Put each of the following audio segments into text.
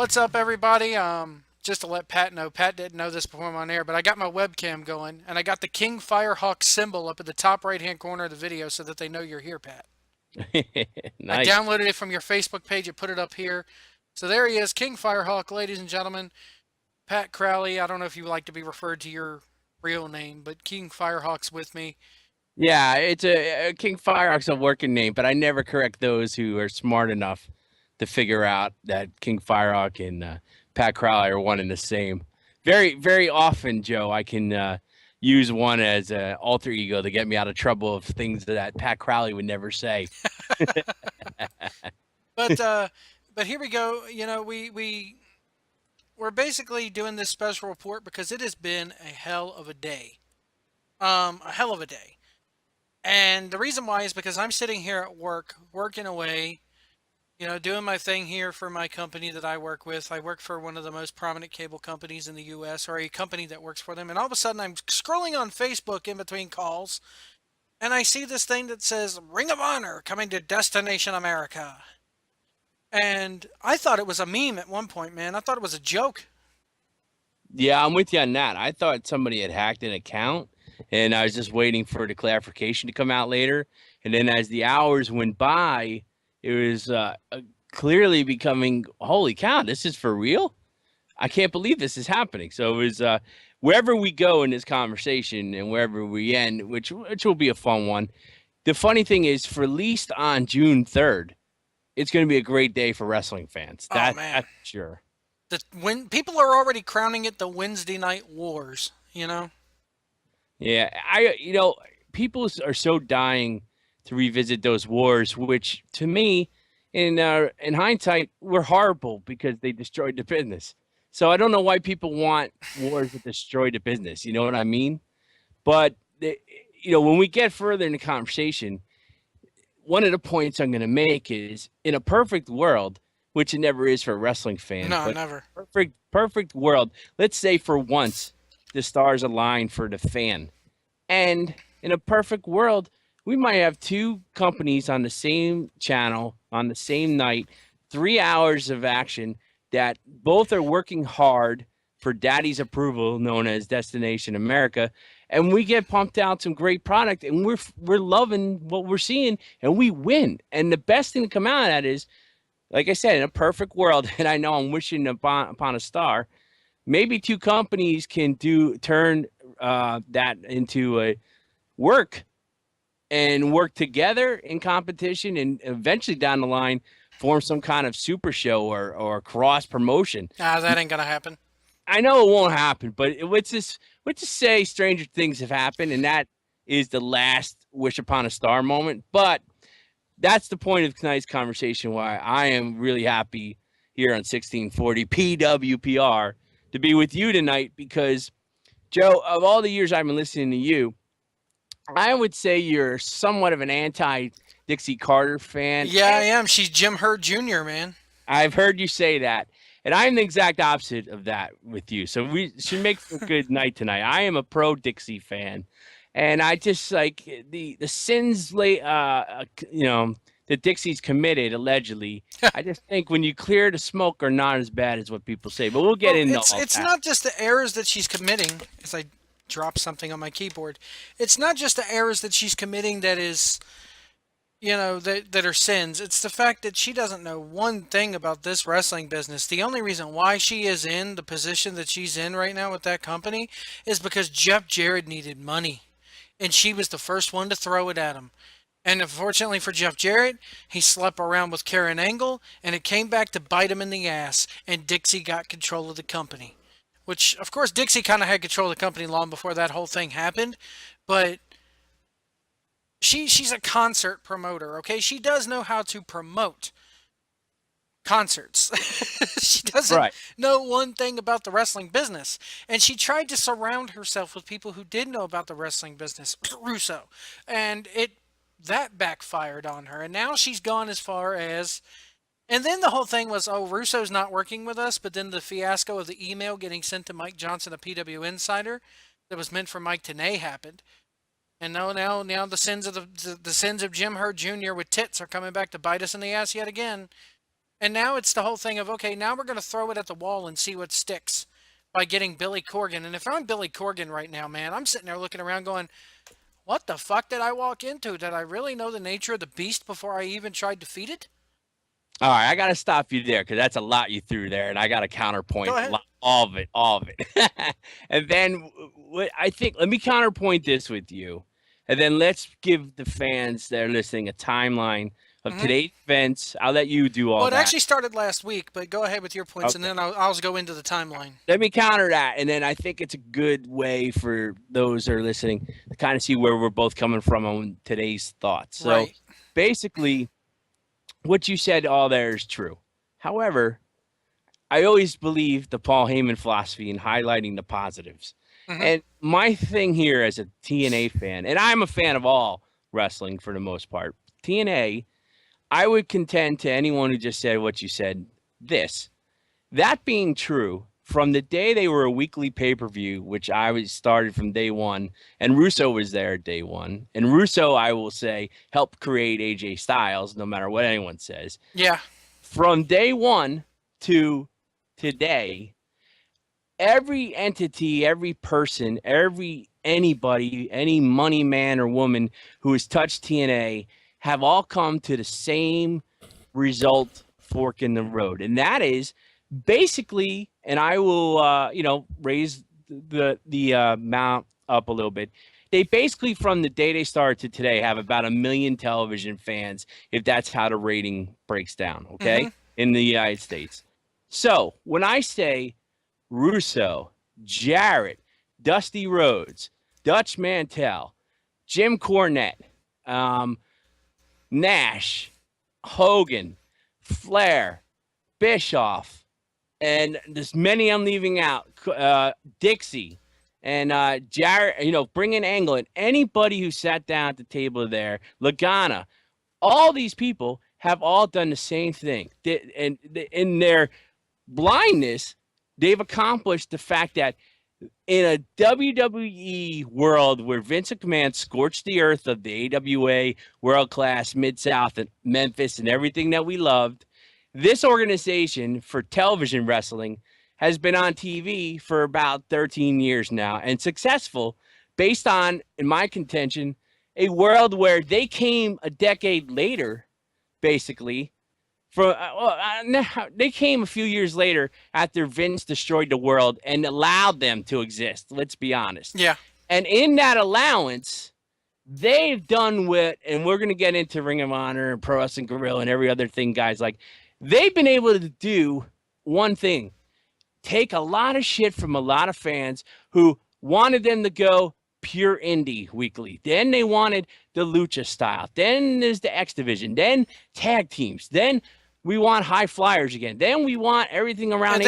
What's up, everybody? Just to let Pat know, Pat didn't know this before I'm on air, but I got my webcam going, and I got the King Firehawk symbol up at the top right-hand corner of the video so that they know you're here, Pat. I Nice. downloaded it from your Facebook page and put it up here. So there he is, King Firehawk, ladies and gentlemen. Pat Crowley. I don't know if you would like to be referred to your real name, but King Firehawk's with me. Yeah, it's a King Fireox a working name, but I never correct those who are smart enough to figure out that King Fireock and Pat Crowley are one and the same. Very, very often, Joe, I can use one as an alter ego to get me out of trouble of things that Pat Crowley would never say. But uh, but here we go. We're basically doing this special report because it has been a hell of a day. A hell of a day. And the reason why is because I'm sitting here at work, working away, doing my thing here for my company that I work with. I work for one of the most prominent cable companies in the US, or a company that works for them. And all of a sudden, I'm scrolling on Facebook in between calls, and I see this thing that says Ring of Honor coming to Destination America. And I thought it was a meme at one point, man. I thought it was a joke. Yeah, I'm with you on that. I thought somebody had hacked an account, and I was just waiting for the clarification to come out later. And then as the hours went by, it was clearly becoming, holy cow, this is for real? I can't believe this is happening. So it was wherever we go in this conversation and wherever we end, which will be a fun one. The funny thing is, for least on June 3rd, it's going to be a great day for wrestling fans. Oh That's man, sure. when people are already crowning it the Wednesday Night Wars, you know. Yeah, people are so dying to revisit those wars, which to me, in hindsight, were horrible because they destroyed the business. So I don't know why people want wars that destroy the business. You know what I mean? But when we get further in the conversation, one of the points I'm going to make is in a perfect world, which it never is for a wrestling fan, No, but never. perfect world. Let's say for once the stars align for the fan. And in a perfect world, we might have two companies on the same channel on the same night, 3 hours of action that both are working hard for daddy's approval, known as Destination America. And we get pumped out some great product, and we're loving what we're seeing, and we win. And the best thing to come out of that is, like I said, in a perfect world, and I know I'm wishing upon a star, maybe two companies can turn that into a work and work together in competition, and eventually down the line form some kind of super show or cross promotion. Ah, that ain't gonna happen. I know it won't happen, but let's just say stranger things have happened, and that is the last wish upon a star moment. But that's the point of tonight's conversation, why I am really happy here on 1640 PWPR to be with you tonight, because Joe, of all the years I've been listening to you, I would say you're somewhat of an anti Dixie Carter fan. Yeah, I am. She's Jim Herd Jr., man. I've heard you say that. And I'm the exact opposite of that with you. So we should make for a good night tonight. I am a pro Dixie fan. And I just like the sins that Dixie's committed allegedly. I just think when you clear the smoke are not as bad as what people say. But we'll get Well, into it's all it's that. not just the errors that she's committing. As I drop something on my keyboard, it's not just the errors that she's committing that is, that are sins. It's the fact that she doesn't know one thing about this wrestling business. The only reason why she is in the position that she's in right now with that company is because Jeff Jarrett needed money, and she was the first one to throw it at him. And unfortunately for Jeff Jarrett, he slept around with Karen Angle, and it came back to bite him in the ass, and Dixie got control of the company. Which, of course, Dixie kind of had control of the company long before that whole thing happened, but she's a concert promoter, okay? She does know how to promote concerts. She doesn't Right. know one thing about the wrestling business. And she tried to surround herself with people who did know about the wrestling business, Russo. And that backfired on her. And now she's gone as far as, and then the whole thing was, oh, Russo's not working with us, but then the fiasco of the email getting sent to Mike Johnson, a PW insider, that was meant for Mike Tenay happened. And now the sins of the sins of Jim Herd Jr. with tits are coming back to bite us in the ass yet again. And now it's the whole thing of, okay, now we're going to throw it at the wall and see what sticks by getting Billy Corgan. And if I'm Billy Corgan right now, man, I'm sitting there looking around going, what the fuck did I walk into? Did I really know the nature of the beast before I even tried to feed it? All right, I got to stop you there because that's a lot you threw there, and I got to Go counterpoint ahead. all of it, all of it. And then what I think, let me counterpoint this with you, and then let's give the fans that are listening a timeline of Hmm. today's events. I'll let you do Well, all it that. actually started last week, but go ahead with your points, and Okay. then I'll go into the timeline. Let me counter that, and then I think it's a good way for those that are listening to kind of see where we're both coming from on today's thoughts. So Right. basically, what you said all there is true. However, I always believe the Paul Heyman philosophy in highlighting the positives. Hmm. And my thing here as a TNA fan, and I'm a fan of all wrestling for the most part, TNA, I would contend to anyone who just said what you said this. That being true, from the day they were a weekly pay per view, which I was started from day one, and Russo was there day one, and Russo, I will say, helped create AJ Styles, no matter what anyone says. Yeah. From day one to today, every entity, every person, anybody, any money man or woman who has touched TNA have all come to the same result fork in the road. And that is basically, and I will raise the amount up a little bit. They basically, from the day they started to today, have about 1 million television fans, if that's how the rating breaks down, okay, Hmm. in the United States. So when I say Russo, Jarrett, Dusty Rhodes, Dutch Mantel, Jim Cornette, um, Nash, Hogan, Flair, Bischoff, and there's many I'm leaving out. Dixie and Jarrett, bring in Angle and anybody who sat down at the table there, Lagana, all these people have all done the same thing. And in their blindness, they've accomplished the fact that in a WWE world where Vince McMahon scorched the earth of the AWA, World Class, Mid South, and Memphis, and everything that we loved, this organization for television wrestling has been on TV for about 13 years now and successful based on, in my contention, a world where they came a decade later, basically, they came a few years later after Vince destroyed the world and allowed them to exist. Let's be honest. Yeah. And in that allowance, they've done what, and we're going to get into Ring of Honor and Pro Wrestling Guerrilla and every other thing, guys. Like, they've been able to do one thing: take a lot of shit from a lot of fans who wanted them to go pure indie weekly. Then they wanted the lucha style. Then there's the X division. Then tag teams. Then we want high flyers again. Then we want everything around. And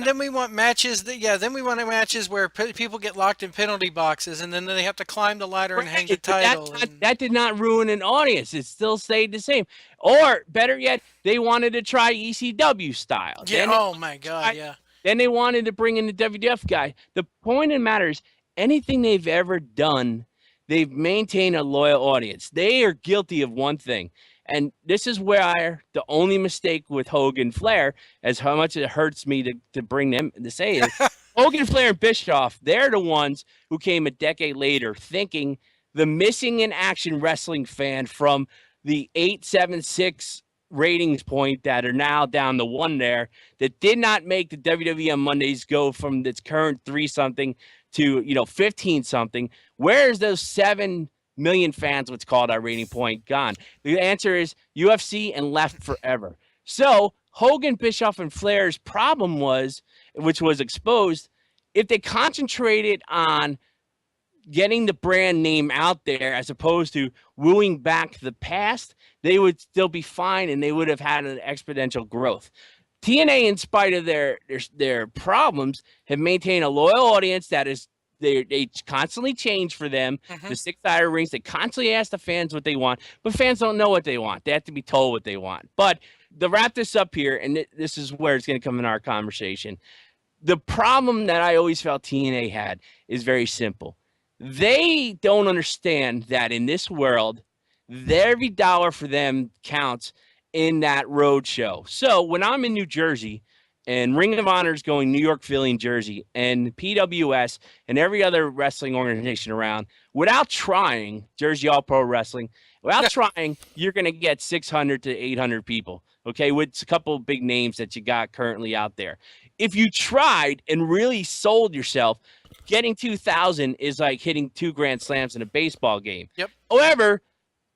then we want matches then we want matches where people get locked in penalty boxes, and then they have to climb the ladder and hang the But title. And that did not ruin an audience. It still stayed the same. Or better yet, they wanted to try ECW style. yeah, oh my God, yeah. Then they wanted to bring in the WWF guy. The point of the matter is, anything they've ever done, they've maintained a loyal audience. They are guilty of one thing. And this is where the only mistake with Hogan Flair, as how much it hurts me to bring them to say it, Hogan, Flair, and Bischoff, they're the ones who came a decade later thinking the missing in action wrestling fan from the 876 ratings point that are now down to one there that did not make the WWE on Mondays go from its current 3 something to 15 something. Where's those 7 million fans, what's called our rating point, gone? The answer is UFC and left forever. So Hogan, Bischoff, and Flair's problem was, which was exposed, if they concentrated on getting the brand name out there as opposed to wooing back the past, they would still be fine and they would have had an exponential growth. TNA, in spite of their problems, have maintained a loyal audience that is they constantly change for them. Hmm. The 6-hour rings, they constantly ask the fans what they want, but fans don't know what they want. They have to be told what they want. But to wrap this up here, and this is where it's going to come in our conversation, the problem that I always felt TNA had is very simple. They don't understand that in this world, every dollar for them counts, in that road show. So when I'm in New Jersey and Ring of Honor is going New York, Philly, and Jersey, and PWS and every other wrestling organization around, without trying, Jersey All Pro Wrestling, without trying, you're going to get 600 to 800 people, okay, with a couple of big names that you got currently out there. If you tried and really sold yourself, getting 2,000 is like hitting 2 grand slams in a baseball game. Yep. However,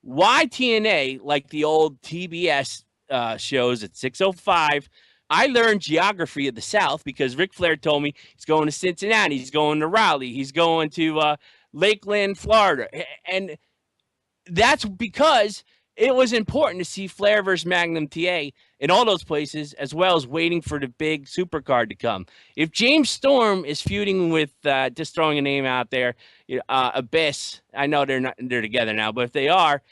why TNA, like the old TBS shows at 6:05, I learned geography of the South because Ric Flair told me he's going to Cincinnati, he's going to Raleigh, he's going to Lakeland, Florida. And that's because it was important to see Flair versus Magnum TA in all those places, as well as waiting for the big supercard to come. If James Storm is feuding with, just throwing a name out there, Abyss, I know they're together now, but if they are,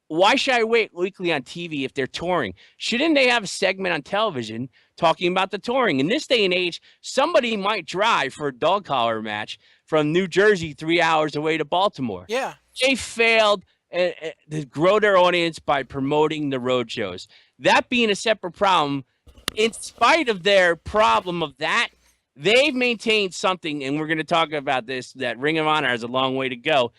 why should I wait weekly on TV if they're touring? Shouldn't they have a segment on television talking about the touring? In this day and age, somebody might drive for a dog collar match from New Jersey 3 hours away to Baltimore. Yeah. They failed to grow their audience by promoting the road shows. That being a separate problem, in spite of their problem of that, they've maintained something, and we're going to talk about this, that Ring of Honor has a long way to go.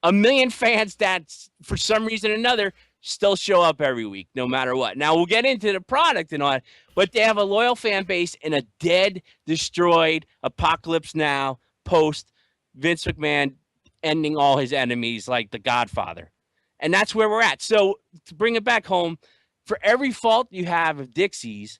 1 million fans that, for some reason or another, still show up every week, no matter what. Now, we'll get into the product and all that, but they have a loyal fan base in a dead, destroyed Apocalypse Now post Vince McMahon ending all his enemies like the Godfather. And that's where we're at. So to bring it back home, for every fault you have of Dixie's,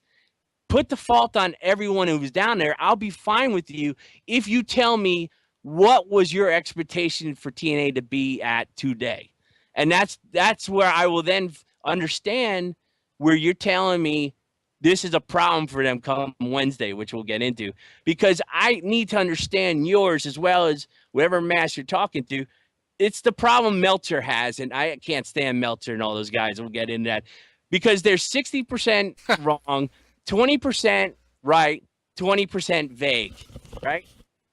put the fault on everyone who was down there. I'll be fine with you if you tell me what was your expectation for TNA to be at today. And that's where I will then understand where you're telling me this is a problem for them come Wednesday, which we'll get into, because I need to understand yours as well as whatever mass you're talking to. It's the problem Meltzer has, and I can't stand Meltzer and all those guys. We'll get into that because they're 60% wrong, 20% right, 20% vague, right?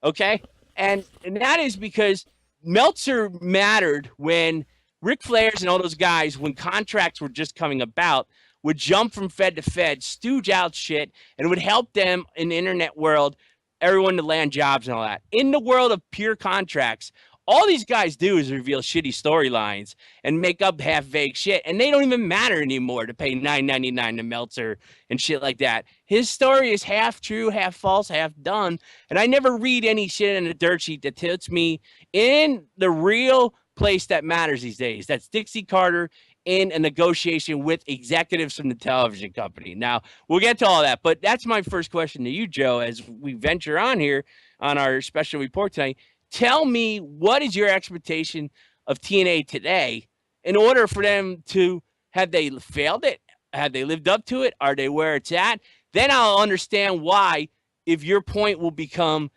Okay? And that is because Meltzer mattered when Ric Flair's and all those guys, when contracts were just coming about, would jump from Fed to Fed, stooge out shit, and would help them in the internet world, everyone to land jobs and all that. In the world of pure contracts, all these guys do is reveal shitty storylines and make up half vague shit, and they don't even matter anymore to pay $9.99 to Meltzer and shit like that. His story is half true, half false, half done, and I never read any shit in a dirt sheet that tells me in the real place that matters these days. That's Dixie Carter in a negotiation with executives from the television company. Now, we'll get to all that, but that's my first question to you, Joe, as we venture on here on our special report tonight. Tell me, what is your expectation of TNA today in order for them to, have they failed it? Have they lived up to it? Are they where it's at? Then I'll understand why, if your point will become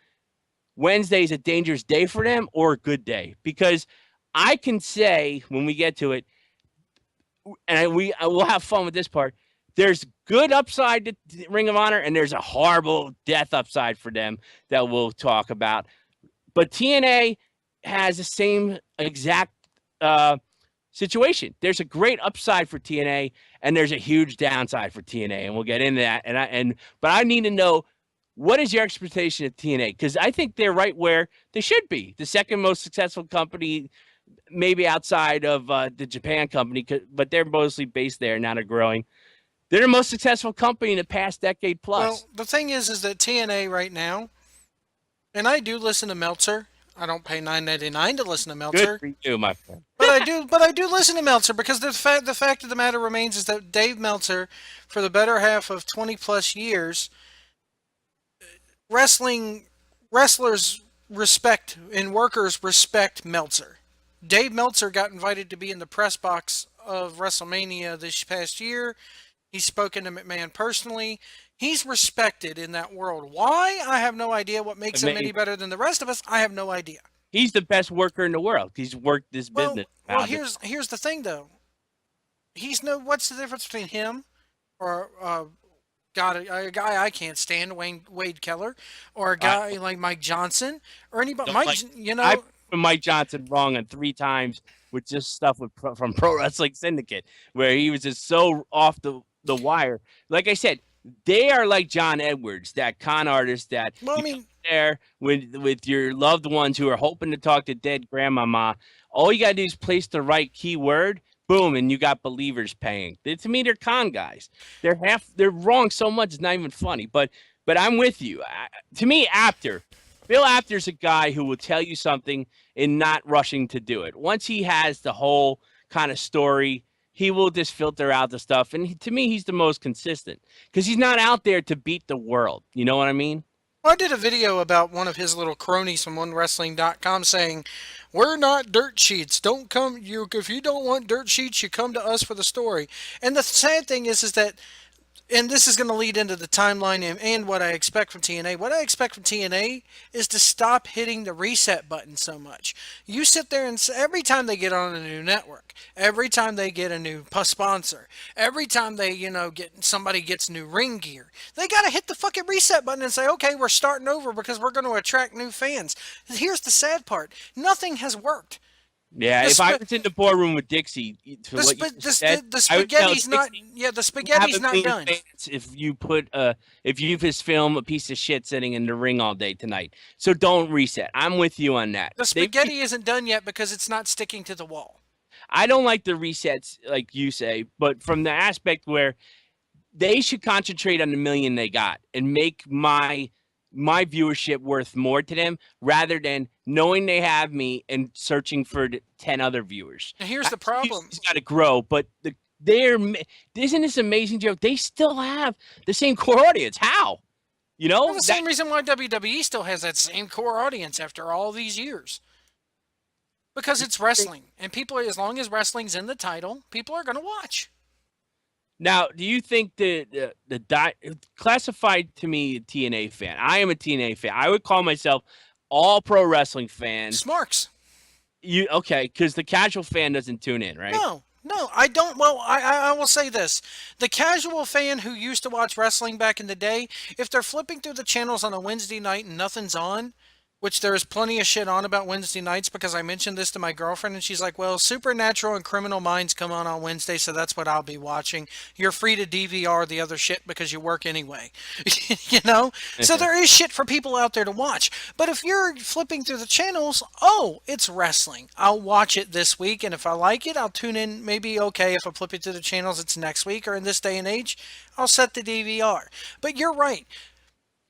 Wednesday is a dangerous day for them or a good day. Because I can say when we get to it, and I will have fun with this part, there's good upside to Ring of Honor, and there's a horrible death upside for them that we'll talk about. But TNA has the same exact situation. There's a great upside for TNA, and there's a huge downside for TNA, and we'll get into that. But I need to know, what is your expectation of TNA? Because I think they're right where they should be, the second most successful company, maybe outside of the Japan company, but they're mostly based there, now they're growing. They're the most successful company in the past decade plus. Well, the thing is that TNA right now, and I do listen to Meltzer. I don't pay $9.99 to listen to Meltzer. Good for you, my friend. But I do listen to Meltzer because the fact of the matter remains is that Dave Meltzer, for the better half of 20 plus years, wrestlers respect and workers respect Meltzer. Dave Meltzer got invited to be in the press box of WrestleMania this past year. He's spoken to McMahon personally. He's respected in that world. Why? I have no idea. What makes him any better than the rest of us? I have no idea. He's the best worker in the world. He's worked this business. Well, here's the thing though. What's the difference between him or a guy I can't stand, Wade Keller, or a guy like Mike Johnson, or anybody. I put Mike Johnson wrong on 3 times with just stuff from Pro Wrestling Syndicate, where he was just so off the wire. Like I said, they are like John Edwards, that con artist that Well, I you mean, there with your loved ones who are hoping to talk to dead grandmama. All you gotta do is place the right keyword, boom, and you got believers paying. To me, they're con guys. They're wrong so much it's not even funny. But I'm with you. To me, Bill Apter's a guy who will tell you something and not rushing to do it. Once he has the whole kind of story, he will just filter out the stuff. And to me, he's the most consistent because he's not out there to beat the world. You know what I mean? well, I did a video about one of his little cronies from OneWrestling.com saying, "We're not dirt sheets. Don't come. You if you don't want dirt sheets, you come to us for the story." And the sad thing is that, and this is going to lead into the timeline and what I expect from TNA. What I expect from TNA is to stop hitting the reset button so much. You sit there and every time they get on a new network, every time they get a new sponsor, every time they get somebody gets new ring gear, they got to hit the fucking reset button and say, okay, we're starting over because we're going to attract new fans. Here's the sad part: nothing has worked. Yeah, The if I sp- was in the boardroom with Dixie, to what you just said, the I would tell spaghetti's not. Dixie, Yeah, the you have spaghetti's a not million done. fans if you just film a piece of shit sitting in the ring all day tonight. So don't reset. I'm with you on that. The spaghetti isn't done yet because it's not sticking to the wall. I don't like the resets like you say, but from the aspect where they should concentrate on the million they got and make my viewership worth more to them rather than knowing they have me and searching for 10 other viewers. And here's the problem. It's got to grow, but isn't this amazing, Joe? They still have the same core audience. How? You know, Well, the same reason why WWE still has that same core audience after all these years. Because it's wrestling. And people, as long as wrestling's in the title, people are going to watch. Now, do you think classified to me a TNA fan? I am a TNA fan. I would call myself all pro wrestling fan. Smarks. You okay? Because the casual fan doesn't tune in, right? No, I don't. Well, I will say this. The casual fan who used to watch wrestling back in the day, if they're flipping through the channels on a Wednesday night and nothing's on, which there is plenty of shit on about Wednesday nights because I mentioned this to my girlfriend and she's like, well, Supernatural and Criminal Minds come on Wednesday, so that's what I'll be watching. You're free to DVR the other shit because you work anyway. You know? So there is shit for people out there to watch. But if you're flipping through the channels, oh, it's wrestling. I'll watch it this week, and if I like it, I'll tune in. Maybe, okay, if I flip it through the channels, it's next week, or in this day and age, I'll set the DVR. But you're right.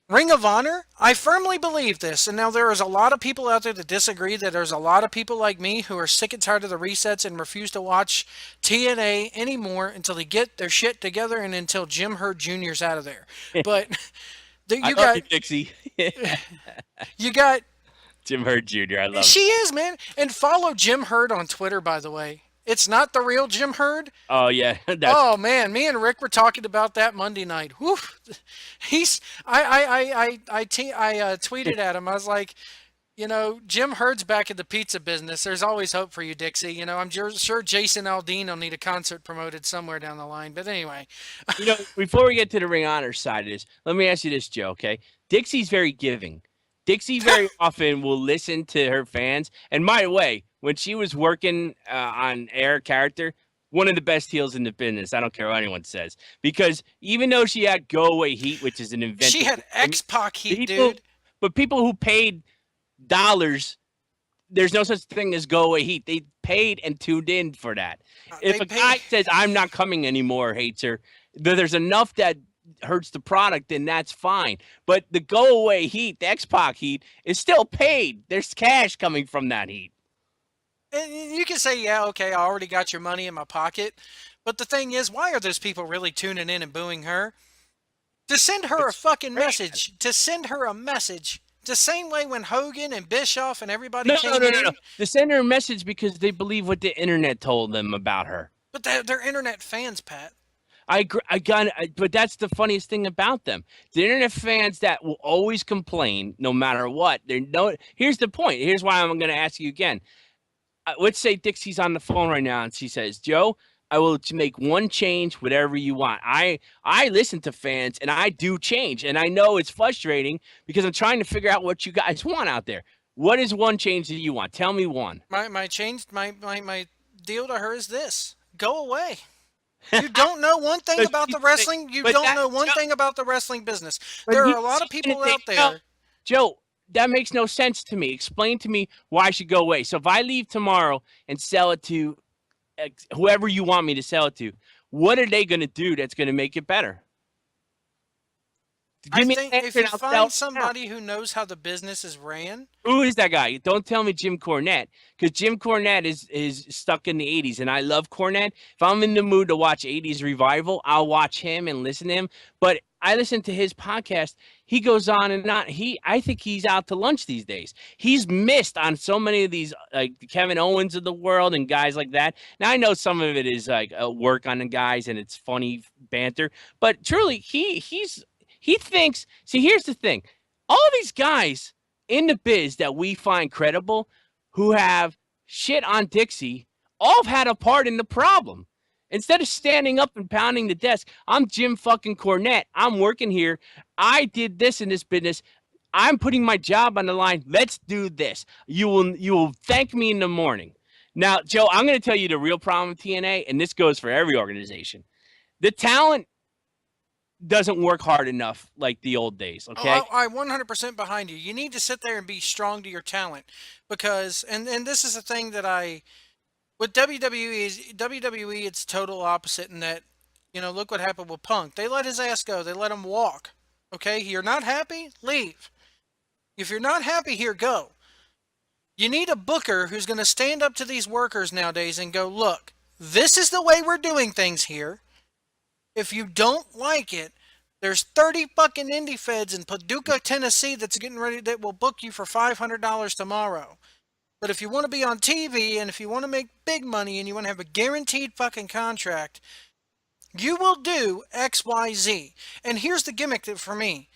Ring of Honor, I firmly believe this, and now there is a lot of people out there that disagree, that there's a lot of people like me who are sick and tired of the resets and refuse to watch TNA anymore until they get their shit together and until Jim Herd Jr.'s out of there. But you got Dixie. you got Jim Herd Jr. I love. She is, man. And follow Jim Herd on Twitter, by the way. It's not the real Jim Herd. Oh yeah. Oh man, me and Rick were talking about that Monday night. Whew. I tweeted at him. I was like, Jim Herd's back in the pizza business. There's always hope for you, Dixie. I'm sure Jason Aldean will need a concert promoted somewhere down the line. But anyway, before we get to the Ring Honor side of this, let me ask you this, Joe. Okay, Dixie's very giving. Dixie very often will listen to her fans. And by the way, when she was working on air character, one of the best heels in the business. I don't care what anyone says. Because even though she had Go Away Heat, which is an invention. She had X-Pac Heat, dude. But people who paid dollars, there's no such thing as Go Away Heat. They paid and tuned in for that. If a guy says, I'm not coming anymore, hates her, there's enough that hurts the product, then that's fine. But the Go Away Heat, the X-Pac Heat, is still paid. There's cash coming from that heat. And you can say, yeah, okay, I already got your money in my pocket. But the thing is, why are those people really tuning in and booing her? To send her a fucking message. To send her a message. The same way when Hogan and Bischoff and everybody came in. No. To send her a message because they believe what the internet told them about her. But they're internet fans, Pat. I agree. But that's the funniest thing about them. The internet fans that will always complain no matter what. Here's the point. Here's why I'm going to ask you again. Let's say Dixie's on the phone right now and she says, Joe, I will make one change, whatever you want. I listen to fans and I do change. And I know it's frustrating because I'm trying to figure out what you guys want out there. What is one change that you want? Tell me one. My change, my deal to her is this: go away. You don't know one thing But about the wrestling. You but don't that know one Joe, thing about the wrestling business. but There are he's a lot of saying people that out Joe, there. Joe, that makes no sense to me. Explain to me why I should go away. So if I leave tomorrow and sell it to whoever you want me to sell it to, what are they going to do that's going to make it better? I Give me think an answer if and you I'll sell find it now. somebody who knows how the business is ran, Who is that guy? Don't tell me Jim Cornette, because Jim Cornette is stuck in the '80s, and I love Cornette. If I'm in the mood to watch '80s revival, I'll watch him and listen to him. But I listen to his podcast. He goes on and on. I think he's out to lunch these days. He's missed on so many of these, like Kevin Owens of the world and guys like that. Now I know some of it is like work on the guys and it's funny banter, but truly he thinks. See, here's the thing: all these guys in the biz that we find credible who have shit on Dixie all have had a part in the problem. Instead of standing up and pounding the desk, I'm Jim fucking Cornette. I'm working here. I did this in this business. I'm putting my job on the line. Let's do this. You will thank me in the morning. Now, Joe, I'm going to tell you the real problem with TNA, and this goes for every organization. The talent doesn't work hard enough like the old days, okay? oh, I 100% behind you. You need to sit there and be strong to your talent, because and this is the thing that I with WWE is WWE. It's total opposite in that, look what happened with Punk. They let his ass go. They let him walk. Okay, you're not happy? Leave. If you're not happy here, go. You need a booker who's going to stand up to these workers nowadays and go, look, this is the way we're doing things here. If you don't like it, there's 30 fucking indie feds in Paducah, Tennessee that will book you for $500 tomorrow. But if you want to be on TV and if you want to make big money and you want to have a guaranteed fucking contract, you will do XYZ. And here's the gimmick for me.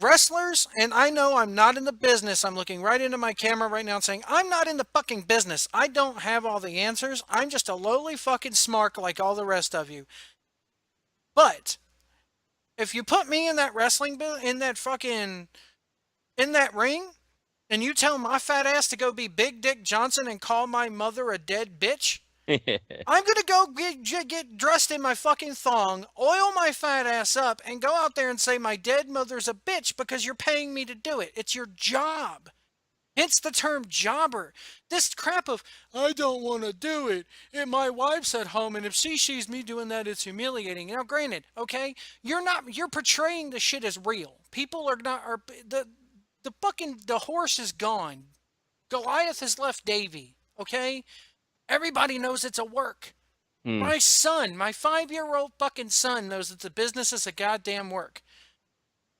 Wrestlers, and I know I'm not in the business. I'm looking right into my camera right now and saying, I'm not in the fucking business. I don't have all the answers. I'm just a lowly fucking smark like all the rest of you. But if you put me in that in that ring, and you tell my fat ass to go be Big Dick Johnson and call my mother a dead bitch, I'm gonna go get dressed in my fucking thong, oil my fat ass up, and go out there and say my dead mother's a bitch because you're paying me to do it. It's your job. Hence the term jobber. This crap of, I don't want to do it. And my wife's at home, and if she sees me doing that, it's humiliating. Now, granted, okay, you're portraying the shit as real. People are not, the horse is gone. Goliath has left Davy, okay? Everybody knows it's a work. Hmm. My son, my 5-year-old fucking son knows that the business is a goddamn work.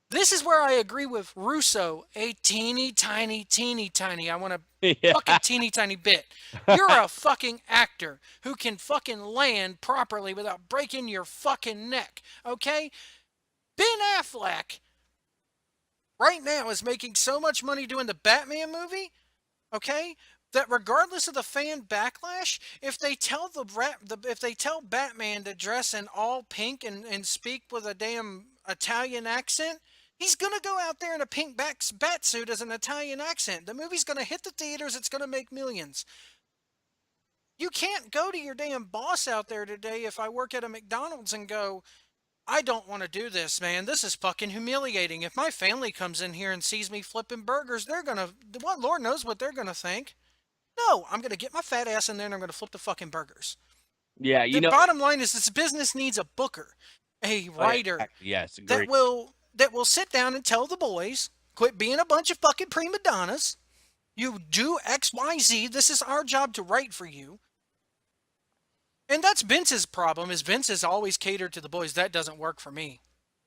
This is where I agree with Russo a teeny tiny. I want to Yeah. fucking teeny tiny bit. You're a fucking actor who can fucking land properly without breaking your fucking neck, okay? Ben Affleck right now is making so much money doing the Batman movie, okay? That regardless of the fan backlash, if they tell if they tell Batman to dress in all pink and speak with a damn Italian accent, he's gonna go out there in a pink bat suit as an Italian accent. The movie's gonna hit the theaters. It's gonna make millions. You can't go to your damn boss out there today if I work at a McDonald's and go, I don't want to do this, man. This is fucking humiliating. If my family comes in here and sees me flipping burgers, they're gonna, what, Lord knows what they're gonna think. No, I'm gonna get my fat ass in there and I'm gonna flip the fucking burgers. Yeah, The bottom line is this business needs a booker, a writer yes, that agree. will sit down and tell the boys, quit being a bunch of fucking prima donnas. You do XYZ. This is our job to write for you. And that's Vince's problem, is Vince has always catered to the boys. That doesn't work for me.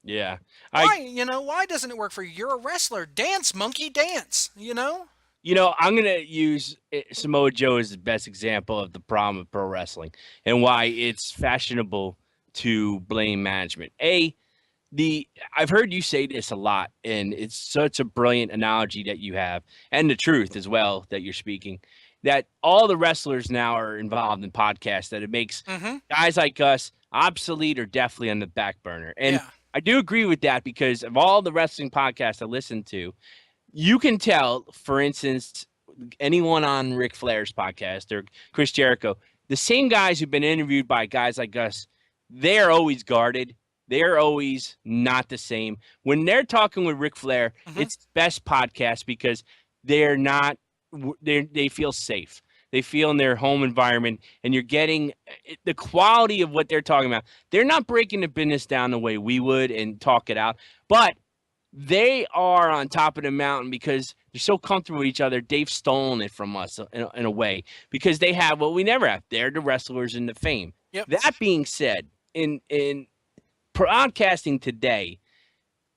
Yeah. Why doesn't it work for you? You're a wrestler. Dance, monkey, dance, I'm going to use Samoa Joe as the best example of the problem of pro wrestling and why it's fashionable to blame management. I've heard you say this a lot, and it's such a brilliant analogy that you have, and the truth as well that you're speaking, that all the wrestlers now are involved in podcasts, that it makes guys like us obsolete or definitely on the back burner. And Yeah. I do agree with that because of all the wrestling podcasts I listen to, you can tell, for instance, anyone on Ric Flair's podcast or Chris Jericho, the same guys who've been interviewed by guys like us, they're always guarded. They're always not the same. When they're talking with Ric Flair, Hmm. it's best podcast because they're not they feel safe. They feel in their home environment, and you're getting the quality of what they're talking about. They're not breaking the business down the way we would and talk it out, but they are on top of the mountain because they're so comfortable with each other. They've stolen it from us in a way because they have what we never have. They're the wrestlers and the fame. Yep. That being said, in broadcasting today,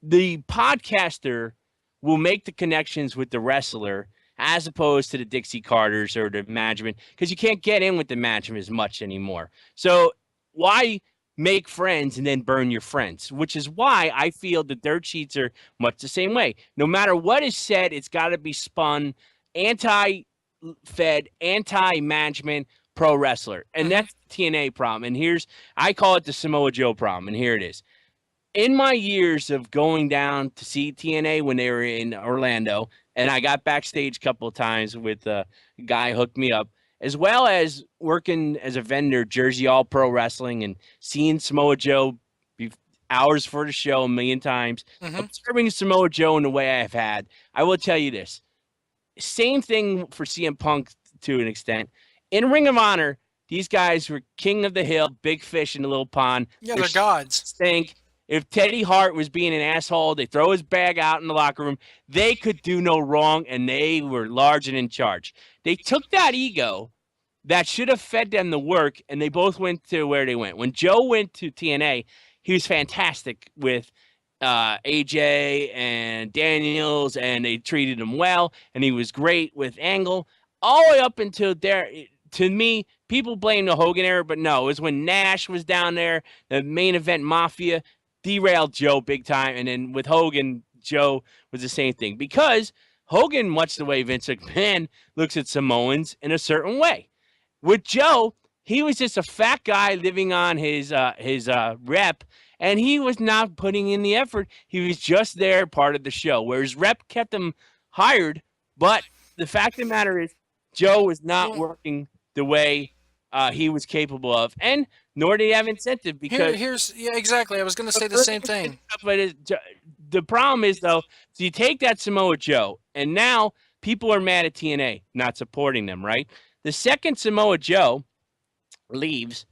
the podcaster will make the connections with the wrestler as opposed to the Dixie Carters or the management because you can't get in with the management as much anymore. So why make friends and then burn your friends? Which is why I feel the dirt sheets are much the same way. No matter what is said, it's got to be spun anti-fed, anti-management pro wrestler. And Hmm. that's the TNA problem. And I call it the Samoa Joe problem. And here it is in my years of going down to see TNA when they were in Orlando, and I got backstage a couple of times with a guy hooked me up, as well as working as a vendor, Jersey All Pro Wrestling, and seeing Samoa Joe be hours for the show a million times, Hmm. observing Samoa Joe in the way I've had. I will tell you this: same thing for CM Punk to an extent. In Ring of Honor, these guys were king of the hill, big fish in the little pond. Yeah, Their they're gods. stink. If Teddy Hart was being an asshole, they throw his bag out in the locker room. They could do no wrong, and they were large and in charge. They took that ego that should have fed them the work, and they both went to where they went. When Joe went to TNA, he was fantastic with AJ and Daniels, and they treated him well, and he was great with Angle, all the way up until there. To me, people blame the Hogan era, but no, it was when Nash was down there, the main event Mafia derailed Joe big time, and then with Hogan, Joe was the same thing because Hogan, much the way Vince McMahon looks at Samoans in a certain way. With Joe, he was just a fat guy living on his rep, and he was not putting in the effort. He was just there, part of the show. Whereas rep kept him hired, but the fact of the matter is, Joe was not Well, working the way he was capable of, and nor did he have incentive because here's yeah, exactly. I was going to say the same thing. but the problem is though, so you take that Samoa Joe, and now people are mad at TNA not supporting them, right? The second Samoa Joe leaves,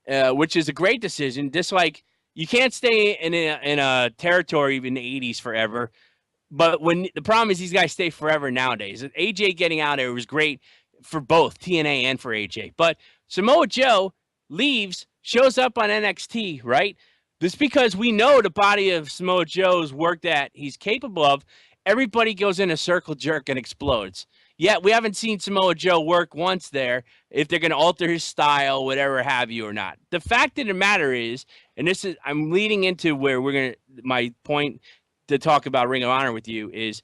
which is a great decision. Just like you can't stay in a territory in the '80s forever. But when the problem is these guys stay forever nowadays. AJ getting out there was great for both TNA and for AJ. But Samoa Joe leaves, shows up on NXT, right? This because we know the body of Samoa Joe's work that he's capable of. Everybody goes in a circle jerk and explodes. Yet we haven't seen Samoa Joe work once there if they're going to alter his style, whatever have you or not. The fact of the matter is, and this is, I'm leading into where my point to talk about Ring of Honor with you is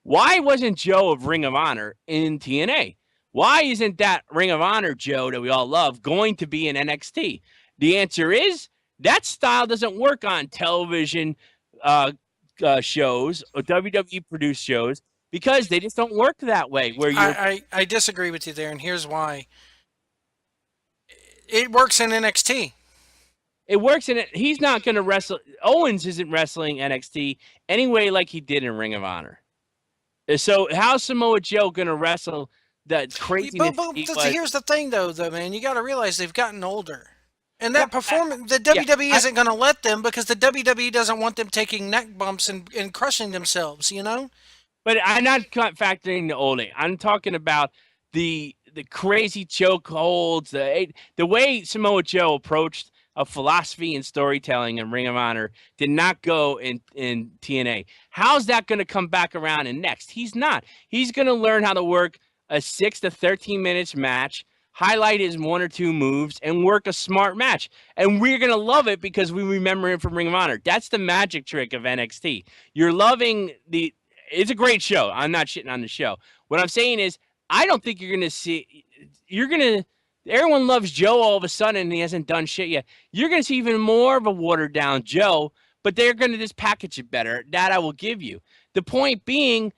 why wasn't Joe of Ring of Honor in TNA? Why isn't that Ring of Honor Joe that we all love going to be in NXT? The answer is that style doesn't work on television uh, shows or WWE produced shows because they just don't work that way. Where you're, I disagree with you there, and here's why. It works in NXT. it works in it. He's not going to wrestle. Owens isn't wrestling NXT anyway, like he did in Ring of Honor. So how's Samoa Joe going to wrestle that But, craziness but he was? here's the thing, though, man. You got to realize they've gotten older. And Yeah, that performance, the yeah. WWE isn't going to let them because the WWE doesn't want them taking neck bumps and crushing themselves, you know? But I'm not factoring the old age. I'm talking about the crazy choke holds, the way Samoa Joe approached a philosophy and storytelling in Ring of Honor did not go in TNA. How's that going to come back around in next? He's not. He's going to learn how to work a 6 to 13 minutes match, highlight his one or two moves, and work a smart match. And we're going to love it because we remember him from Ring of Honor. That's the magic trick of NXT. You're loving it's a great show. I'm not shitting on the show. What I'm saying is, I don't think you're going to see, everyone loves Joe all of a sudden and he hasn't done shit yet. You're going to see even more of a watered down Joe, but they're going to just package it better. That I will give you. The point being,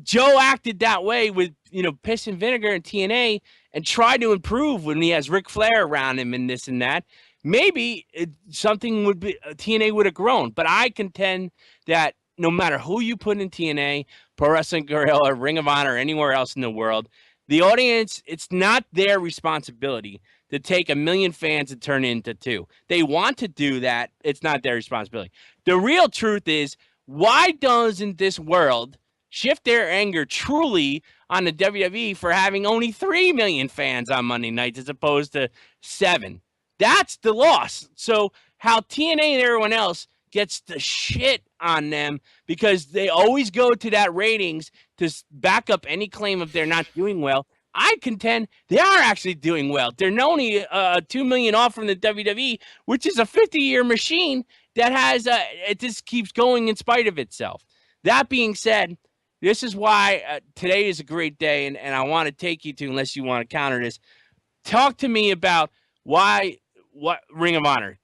Joe acted that way with, piss and vinegar and TNA and tried to improve when he has Ric Flair around him and this and that. Maybe something would be TNA would have grown, but I contend that no matter who you put in TNA, Pro Wrestling Guerrilla, Ring of Honor, or anywhere else in the world, the audience, it's not their responsibility to take 1 million fans and turn it into two. They want to do that. It's not their responsibility. The real truth is, why doesn't this world shift their anger truly on the WWE for having only 3 million fans on Monday nights as opposed to 7? That's the loss. So how TNA and everyone else gets the shit on them because they always go to that ratings to back up any claim of they're not doing well. I contend they are actually doing well. They're only 2 million off from the WWE, which is a 50-year machine that has it just keeps going in spite of itself. That being said, this is why today is a great day, and I want to take you to, unless you want to counter this, talk to me about what Ring of Honor.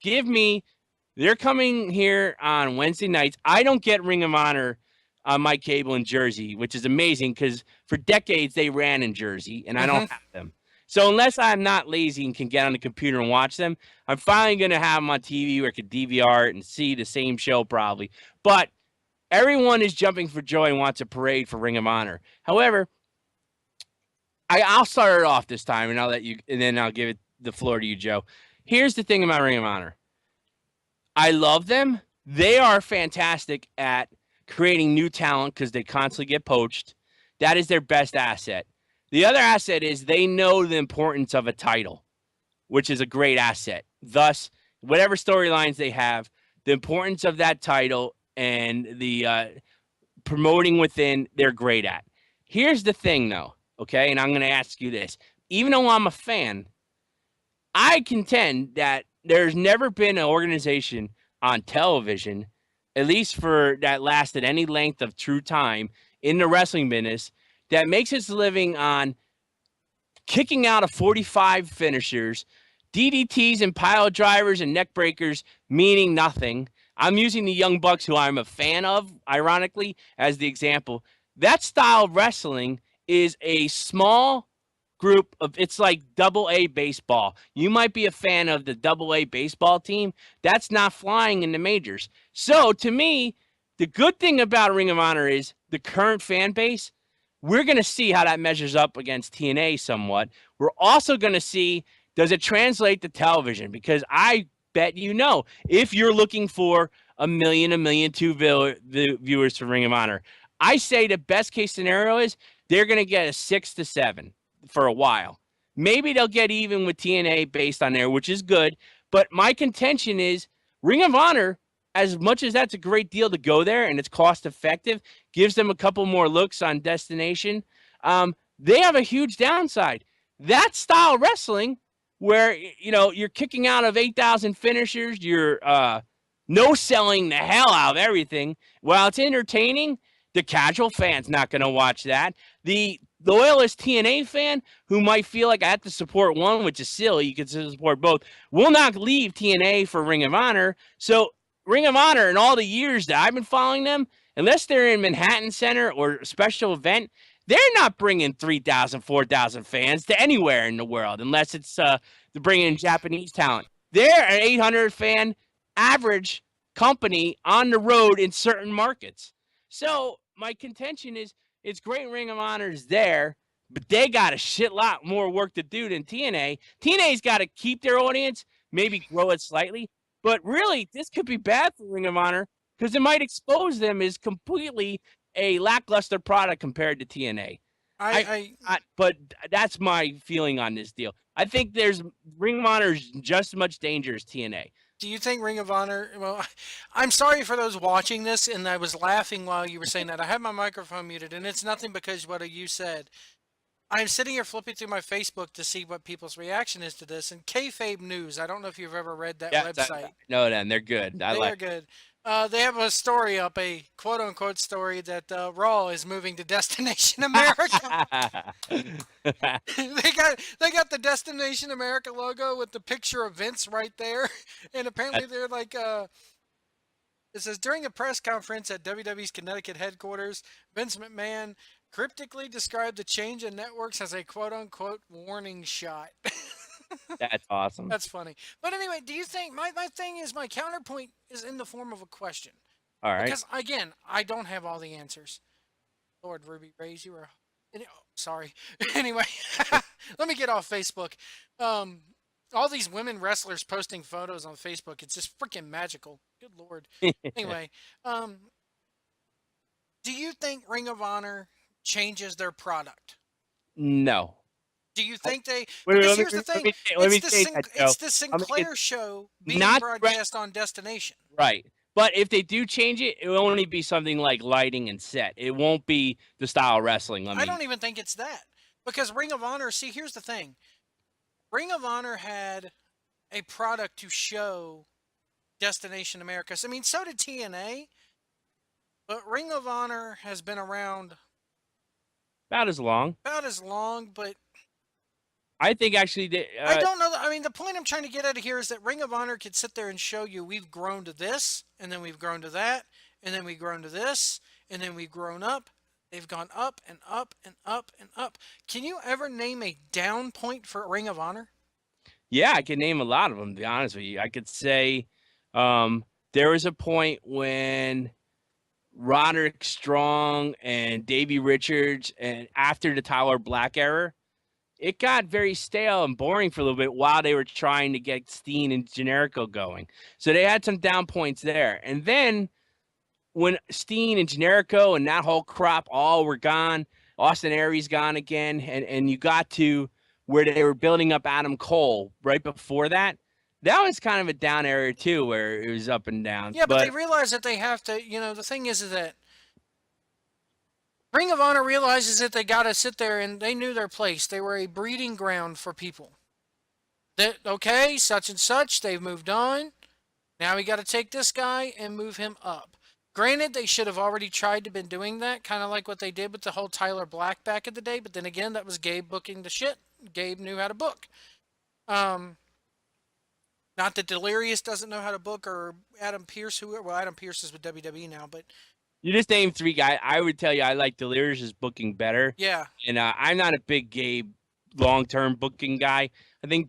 They're coming here on Wednesday nights. I don't get Ring of Honor on my cable in Jersey, which is amazing because for decades they ran in Jersey, and I don't have them. So unless I'm not lazy and can get on the computer and watch them, I'm finally going to have them on TV where I could DVR it and see the same show probably. But everyone is jumping for joy and wants a parade for Ring of Honor. However, I'll start it off this time, and then I'll give the floor to you, Joe. Here's the thing about Ring of Honor. I love them. They are fantastic at creating new talent because they constantly get poached. That is their best asset. The other asset is they know the importance of a title, which is a great asset. Thus, whatever storylines they have, the importance of that title and the promoting within, they're great at. Here's the thing, though, okay? And I'm going to ask you this. Even though I'm a fan, I contend that there's never been an organization on television, at least for that lasted any length of true time in the wrestling business, that makes its living on kicking out of 45 finishers, DDTs and pile drivers and neck breakers, meaning nothing. I'm using the Young Bucks, who I'm a fan of, ironically, as the example. That style of wrestling is a small group of, it's like double A baseball. You might be a fan of the double A baseball team. That's not flying in the majors. So to me, the good thing about Ring of Honor is the current fan base. We're going to see how that measures up against TNA somewhat. We're also going to see, does it translate to television? Because I bet if you're looking for 1 million, 1 million, 2 viewers for Ring of Honor, I say the best case scenario is they're going to get a 6 to 7 for a while. Maybe they'll get even with TNA based on there, which is good. But my contention is Ring of Honor, as much as that's a great deal to go there and it's cost effective, gives them a couple more looks on destination. They have a huge downside. That style wrestling where, you're kicking out of 8,000 finishers, you're no selling the hell out of everything. While it's entertaining, the casual fan's not going to watch that. The loyalist TNA fan who might feel like I have to support one, which is silly, you can support both, will not leave TNA for Ring of Honor. So Ring of Honor, in all the years that I've been following them, unless they're in Manhattan Center or a special event, they're not bringing 3,000, 4,000 fans to anywhere in the world, unless it's to bring in Japanese talent. They're an 800 fan average company on the road in certain markets. So my contention is it's great Ring of Honor is there, but they got a shit lot more work to do than TNA. TNA's got to keep their audience, maybe grow it slightly. But really, this could be bad for Ring of Honor because it might expose them as completely a lackluster product compared to TNA. But that's my feeling on this deal. I think there's Ring of Honor is just as much danger as TNA. Do you think Ring of Honor? Well, I'm sorry for those watching this, and I was laughing while you were saying that. I had my microphone muted, and it's nothing because what you said. I'm sitting here flipping through my Facebook to see what people's reaction is to this, and Kayfabe News. I don't know if you've ever read that website. No, then they're good. They are good. They have a story up, a quote unquote story that Raw is moving to Destination America. they got the Destination America logo with the picture of Vince right there, and apparently they're like. It says during a press conference at WWE's Connecticut headquarters, Vince McMahon Cryptically describe the change in networks as a quote unquote warning shot. That's awesome. That's funny. But anyway, do you think my thing is my counterpoint is in the form of a question? All right. Because again, I don't have all the answers. Lord Ruby Rays, you were. Sorry. Anyway, let me get off Facebook. Um, all these women wrestlers posting photos on Facebook, it's just freaking magical. Good Lord. Anyway, um, do you think Ring of Honor changes their product? No. Do you think they? Wait, Because let me here's the let thing: me let me change that, It's Joe. the I'll make it Sinclair show being not broadcast on Destination. right. But if they do change it, it will only be something like lighting and set. It won't be the style of wrestling. I I mean, don't even think it's that because Ring of Honor. See, here's the thing: Ring of Honor had a product to show Destination America. So, I mean, so did TNA, but Ring of Honor has been around about as long. about as long. But I think actually, I don't know. I mean, the point I'm trying to get at here is that Ring of Honor could sit there and show you we've grown to this, and then we've grown to that, and then we've grown to this, and then we've grown up. They've gone up and up and up and up. Can you ever name a down point for Ring of Honor? yeah, I can name a lot of them. To be honest with you, I could say there was a point when Roderick Strong and Davey Richards, and after the Tyler Black era, it got very stale and boring for a little bit while they were trying to get Steen and Generico going. So they had some down points there. And then when Steen and Generico and that whole crop all were gone, Austin Aries gone again, and you got to where they were building up Adam Cole right before that. That was kind of a down area too, where it was up and down. Yeah, but they But realize that they have to. The thing is that Ring of Honor realizes that they got to sit there and they knew their place. They were a breeding ground for people. That okay, such and such, they've moved on. Now we got to take this guy and move him up. Granted, they should have already tried to been doing that, kind of like what they did with the whole Tyler Black back in the day. But then again, that was Gabe booking the shit. Gabe knew how to book. Um, Not that Delirious doesn't know how to book or Adam Pierce, who well, Adam Pierce is with WWE now, but you just named three guys. I would tell you I like Delirious' booking better. yeah, And I'm not a big Gabe long-term booking guy. I think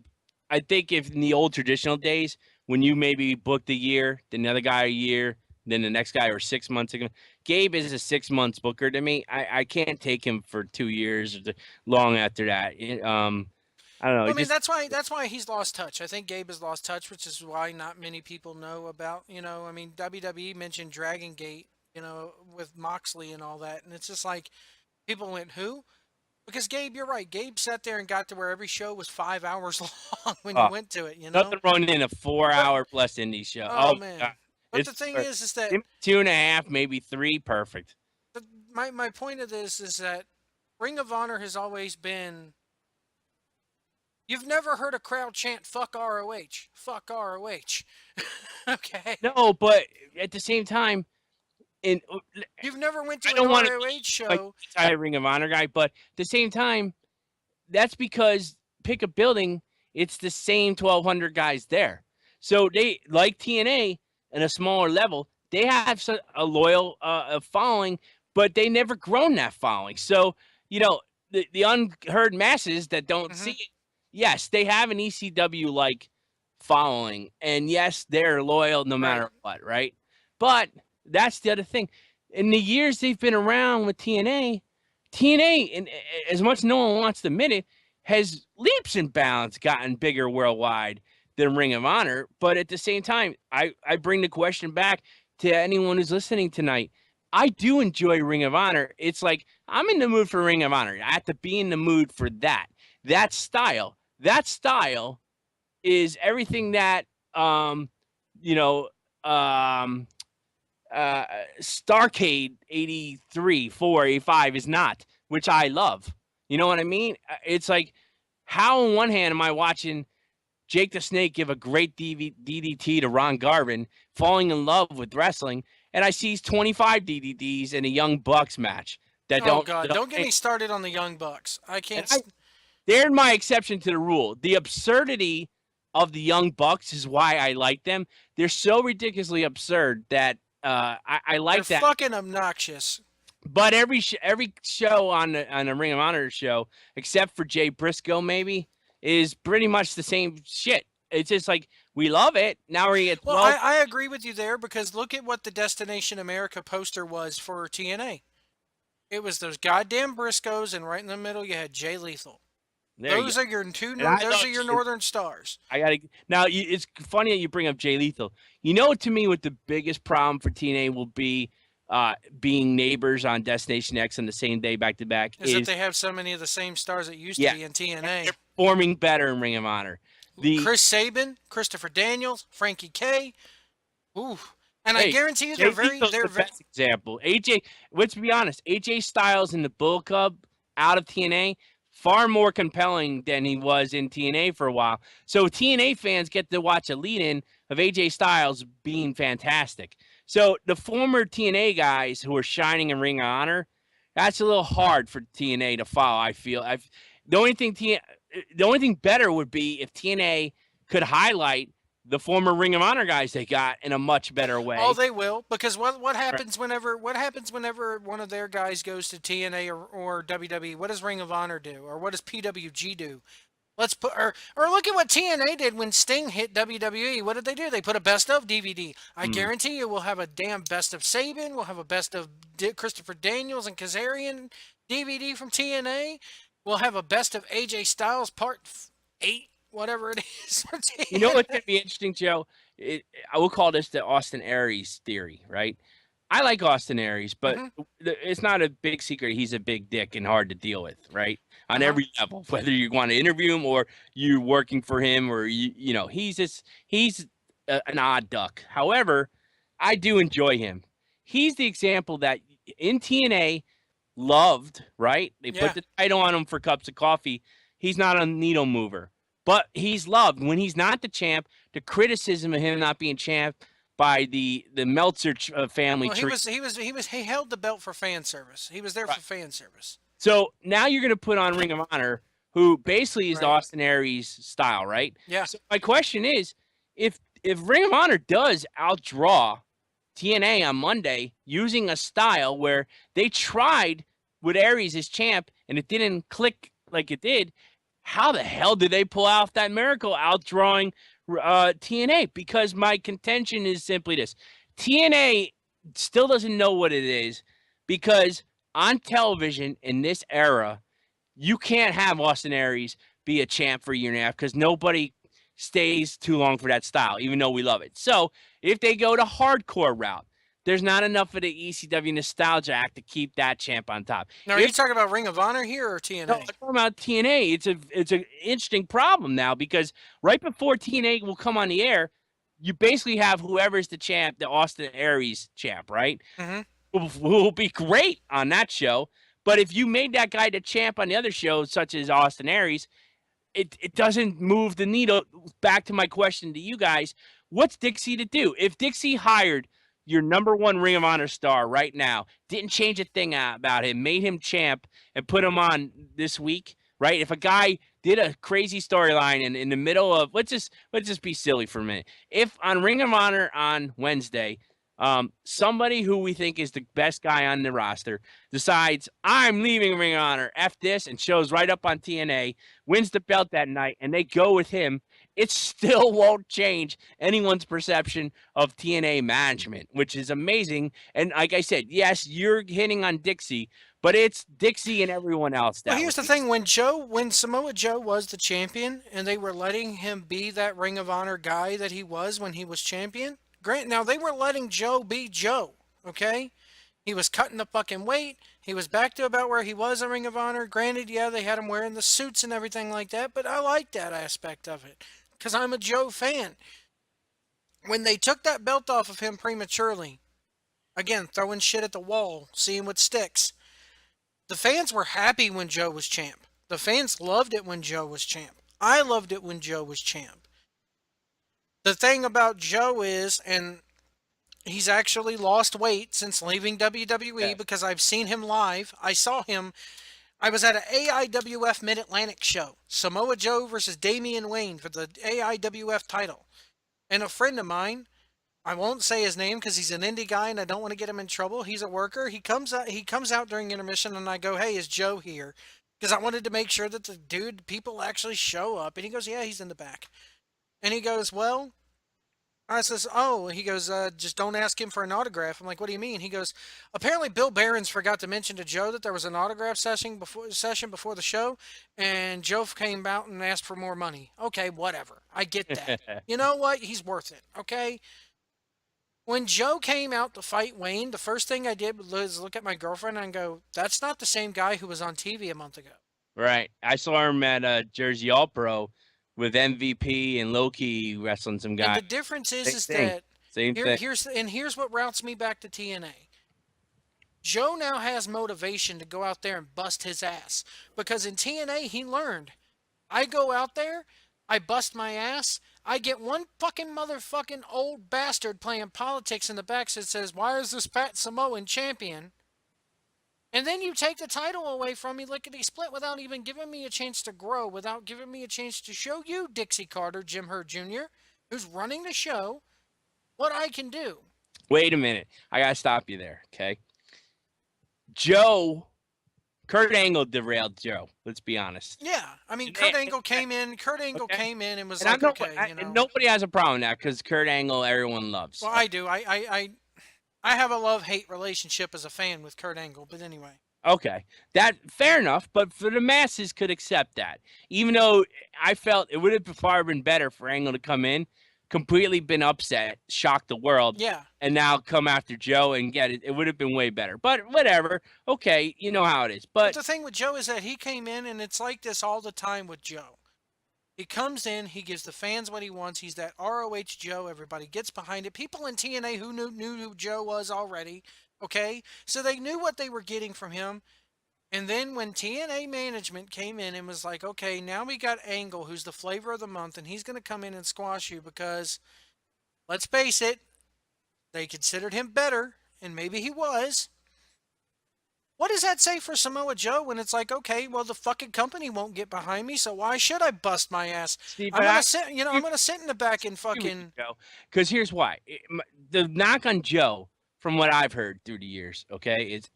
if in the old traditional days when you maybe booked a year, then the other guy a year, then the next guy or 6 months ago, Gabe is a 6 months booker to me. I can't take him for 2 years or long after that. I don't know. well, I It mean, just that's why he's lost touch. I think Gabe has lost touch, which is why not many people know about. I mean, WWE mentioned Dragon Gate, with Moxley and all that, and it's just like people went, "Who?" Because Gabe, you're right. Gabe sat there and got to where every show was 5 hours long when you oh, went to it. nothing wrong in a 4 But hour plus indie show. oh Oh my God. man, but the It's thing is that give me 2.5, maybe 3, perfect. my point of this is that Ring of Honor has always been. You've never heard a crowd chant "fuck ROH," "fuck ROH." Okay. No, but at the same time, in You've never went to I an don't want to ROH like show. anti Ring of Honor guy, but at the same time, that's because pick a building, it's the same 1,200 guys there. So they like TNA in a smaller level. They have a loyal following, but they never grown that following. So the unheard masses that don't see Hmm. it, yes, they have an ECW like following, and yes, they're loyal no Right. matter what, right? But that's the other thing. In the years they've been around with TNA, and as much as no one wants to admit it, has leaps and bounds gotten bigger worldwide than Ring of Honor. But at the same time, I bring the question back to anyone who's listening tonight. I do enjoy Ring of Honor. It's like I'm in the mood for Ring of Honor. I have to be in the mood for that. That style. That style is everything that you know um Starcade 83, 4, 85 is not, which I love. You know what I mean? It's like, how on one hand am I watching Jake the Snake give a great DDT to Ron Garvin, falling in love with wrestling, and I see 25 DDTs in a Young Bucks match that Oh don't. God, don't get me started on the Young Bucks. I And can't. they're my exception to the rule. The absurdity of the Young Bucks is why I like them. They're so ridiculously absurd that I They're like that. fucking obnoxious. But every show on a Ring of Honor show, except for Jay Briscoe, maybe, is pretty much the same shit. It's just like we love it. Now we're gonna get Well, 12. I agree with you there because look at what the Destination America poster was for TNA. It was those goddamn Briscoes, and right in the middle you had Jay Lethal. There you Those go. are your two. And I Those love are your Northern Stars. I gotta now. It's funny that you bring up Jay Lethal. You know, to me, what the biggest problem for TNA will be, being neighbors on Destination X on the same day back to back Is that is they have so many of the same stars that used to yeah, be in they're TNA. performing better in Ring of Honor. The Chris Sabin, Christopher Daniels, Frankie K. Ooh, and I Hey, guarantee you Jay Lethal's they're the very. best example. AJ, let's be honest, AJ Styles in the Bullet Club out of TNA far more compelling than he was in TNA for a while. So TNA fans get to watch a lead-in of AJ Styles being fantastic. So the former TNA guys who are shining in Ring of Honor, that's a little hard for TNA to follow. I feel. The only thing the only thing better would be if TNA could highlight the former Ring of Honor guys they got in a much better Oh, way. they will because what Right. happens whenever one of their guys goes to TNA or WWE? What does Ring of Honor do, or what does PWG do? Let's put or look at what TNA did when Sting hit WWE. What did they do? They put a best of DVD. I Mm. guarantee you, we'll have a damn best of Sabin. We'll have a best of Christopher Daniels and Kazarian DVD from TNA. We'll have a best of AJ Styles Part 8, whatever it is for You know what's TNA. gonna be interesting, Joe? I will call this the Austin Aries theory, right? I like Austin Aries, but Mm-hmm. it's not a big secret he's a big dick and hard to deal with, right? Uh On huh. every level, whether you want to interview him or you're working for him or he's an odd duck. However, I do enjoy him. He's the example that in TNA loved, right? They put Yeah. the title on him for cups of coffee. He's not a needle mover, but he's loved. When he's not the champ, the criticism of him not being champ by the Meltzer family Well, tree. he held the belt for fan service. He was there Right. for fan service. So now you're going to put on Ring of Honor, who basically is the Right. Austin Aries style, right? Yeah. So my question is, if Ring of Honor does outdraw TNA on Monday using a style where they tried with Aries as champ and it didn't click like it did, how the hell did they pull off that miracle outdrawing TNA? Because my contention is simply this: TNA still doesn't know what it is because on television in this era, you can't have Austin Aries be a champ for a year and a half because nobody stays too long for that style, even though we love it. So if they go to hardcore route, there's not enough of the ECW nostalgia act to keep that champ on top. Now, are you If talking about Ring of Honor here or no, TNA? I'm talking about TNA. It's an interesting problem now because right before TNA will come on the air, you basically have whoever's the champ, the Austin Aries champ, right? Mm-hmm. Who will be great on that show. But if you made that guy the champ on the other shows, such as Austin Aries, it doesn't move the needle. Back to my question to you guys: what's Dixie to do? If Dixie hired your number one Ring of Honor star right now, didn't change a thing about him, made him champ, and put him on this week, right? If a guy did a crazy storyline in the middle of let's just be silly for a minute. If on Ring of Honor on Wednesday, somebody who we think is the best guy on the roster decides I'm leaving Ring of Honor, F this, and shows right up on TNA, wins the belt that night, and they go with him, it still won't change anyone's perception of TNA management, which is amazing. And like I said, yes, you're hitting on Dixie, but it's Dixie and everyone else Well, that here's the way. thing: when Samoa Joe was the champion, and they were letting him be that Ring of Honor guy that he was when he was champion. Grant, now they were letting Joe be Joe. Okay, he was cutting the fucking weight. He was back to about where he was in Ring of Honor. Granted, yeah, they had him wearing the suits and everything like that, but I like that aspect of it because I'm a Joe fan. When they took that belt off of him prematurely, again throwing shit at the wall, seeing what sticks. The fans were happy when Joe was champ. The fans loved it when Joe was champ. I loved it when Joe was champ. The thing about Joe is, and he's actually lost weight since leaving WWE Yeah. because I've seen him live. I saw him. I was at an AIWF Mid Atlantic show. Samoa Joe versus Damian Wayne for the AIWF title. And a friend of mine I won't say his name because he's an indie guy and I don't want to get him in trouble. He's a worker. He comes out. He comes out during intermission, and I go, "Hey, is Joe here?" Because I wanted to make sure that the people actually show up. And he goes, "Yeah, he's in the back." And he goes, "Well." I says, "Oh," he goes, "Just don't ask him for an autograph." I'm like, "What do you mean?" He goes, "Apparently Bill Barons forgot to mention to Joe that there was an autograph session before the show, and Joe came out and asked for more money." Okay, whatever. I get that. You know what? He's worth it. Okay. When Joe came out to fight Wayne, the first thing I did was look at my girlfriend and go, "That's not the same guy who was on TV a month ago." Right. I saw him at Jersey All Pro with MVP and Loki wrestling some And guy. the difference Same is thing. that Same thing. here's what routes me back to TNA. Joe now has motivation to go out there and bust his ass because in TNA he learned. I go out there, I bust my ass, I get one fucking motherfucking old bastard playing politics in the back that says, "Why is this Pat Samoan champion?" And then you take the title away from me lickety split without even giving me a chance to grow, without giving me a chance to show you, Dixie Carter, Jim Hurd Jr., who's running the show, what I can do. Wait a minute. I gotta stop you there. Okay. Joe, Kurt Angle derailed Joe. Let's be honest. Yeah, I mean, And Kurt they- Angle came in. Kurt Angle okay. came in and was And I like, know, "Okay, you know." and nobody has a problem with that because Kurt Angle, everyone loves. Well, I do. I have a love-hate relationship as a fan with Kurt Angle, but anyway. Okay, that fair enough, but for the masses could accept that. Even though I felt it would have far been better for Angle to come in, completely been upset, shock the world, Yeah. and now come after Joe and get it. It would have been way better. But whatever. Okay, you know how it is. But But the thing with Joe is that he came in, and it's like this all the time with Joe. He comes in, he gives the fans what he wants. He's that ROH Joe. Everybody gets behind it. People in TNA who knew who Joe was already, okay? So they knew what they were getting from him. And then when TNA management came in and was like, "Okay, now we got Angle, who's the flavor of the month, and he's going to come in and squash you because, let's face it, they considered him better, and maybe he was." What does that say for Samoa Joe when it's like, "Okay, well, the fucking company won't get behind me, so why should I bust my ass? Steve, I'm gonna sit, I'm gonna sit in the back and fucking." Joe, because here's why. The knock on Joe, from what I've heard through the years, okay, is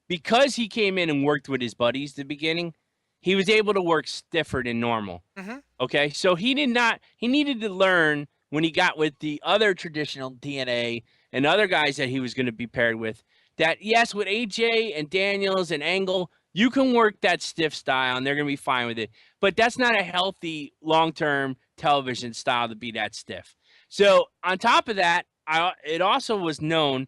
because he came in and worked with his buddies at the beginning, he was able to work stiffer than normal. Mhm. Okay, so he needed to learn when he got with the other traditional DNA and other guys that he was going to be paired with, that yes, with AJ and Daniels and Angle, you can work that stiff style and they're going to be fine with it. But that's not a healthy long-term television style to be that stiff. So on top of that, it also was known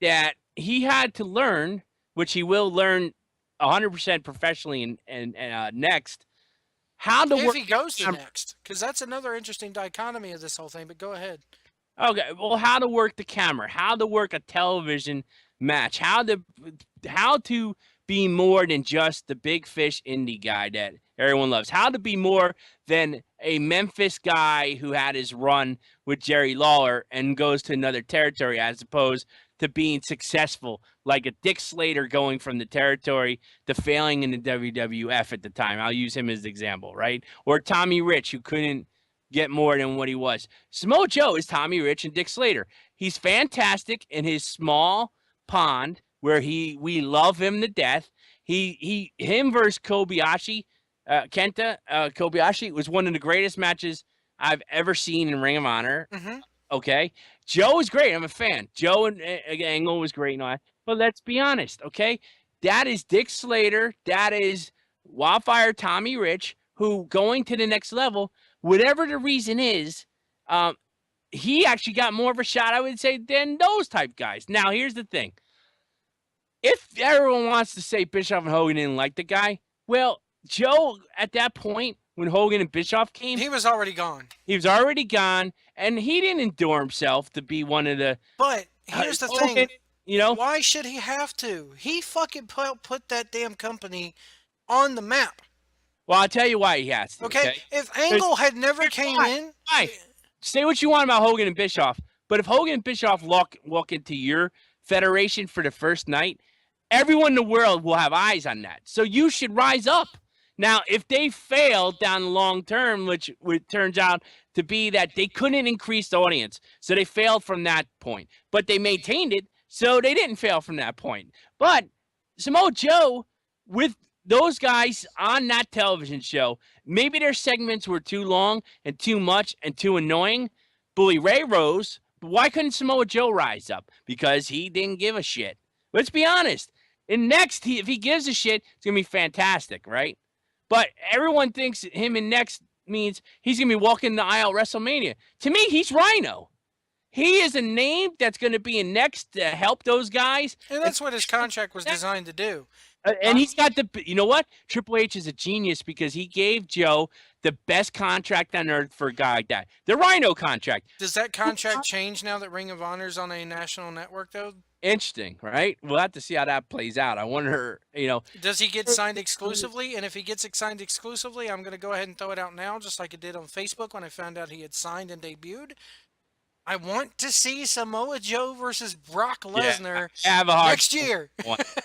that he had to learn, which he will learn 100% professionally and next, how to If work. he goes to next, because that's another interesting dichotomy of this whole thing. But go ahead. Okay, well, how to work the camera, how to work a television match, how to be more than just the big fish indie guy that everyone loves, how to be more than a Memphis guy who had his run with Jerry Lawler and goes to another territory, as opposed to being successful like a Dick Slater going from the territory to failing in the WWF at the time. I'll use him as an example, right? Or Tommy Rich, who couldn't get more than what he was. Samoa Joe is Tommy Rich and Dick Slater. He's fantastic in his small pond where we love him to death. Him versus Kobayashi, Kenta Kobayashi was one of the greatest matches I've ever seen in Ring of Honor. Mhm. Okay, Joe is great. I'm a fan. Joe and Angle was great and all that. But let's be honest, okay? That is Dick Slater. That is Wildfire Tommy Rich, who going to the next level, whatever the reason is, he actually got more of a shot, I would say, than those type guys. Now, here's the thing. If everyone wants to say Bischoff and Hogan didn't like the guy, well, Joe, at that point, when Hogan and Bischoff came, He was already gone. he was already gone, and he didn't endure himself to be one of the. But here's the Hogan, thing. you know, Why should he have to? He fucking put that damn company on the map. well, I'll tell you why he has to. Okay? If Angle had never came in, Why? Say what you want about Hogan and Bischoff, but if Hogan and Bischoff walk into your federation for the first night, everyone in the world will have eyes on that. So you should rise up. Now, if they failed down the long term, which turns out to be that they couldn't increase the audience, so they failed from that point. But they maintained it, so they didn't fail from that point. But Samoa Joe, with those guys on that television show, maybe their segments were too long and too much and too annoying. Bully Ray rose, but why couldn't Samoa Joe rise up? Because he didn't give a shit. Let's be honest. And next, if he gives a shit, it's gonna be fantastic, right? But everyone thinks him in next means he's going to be walking the aisle at WrestleMania. To me, he's Rhino. He is a name that's going to be in next to help those guys. And that's what his contract was designed to do. And he's got you know what? Triple H is a genius because he gave Joe the best contract on earth for a guy like that. The Rhino contract. Does that contract change now that Ring of Honor's on a national network, though? Interesting, right? We'll have to see how that plays out. I wonder, Does he get signed exclusively? And if he gets signed exclusively, I'm going to go ahead and throw it out now, just like it did on Facebook when I found out he had signed and debuted. I want to see Samoa Joe versus Brock Lesnar next year.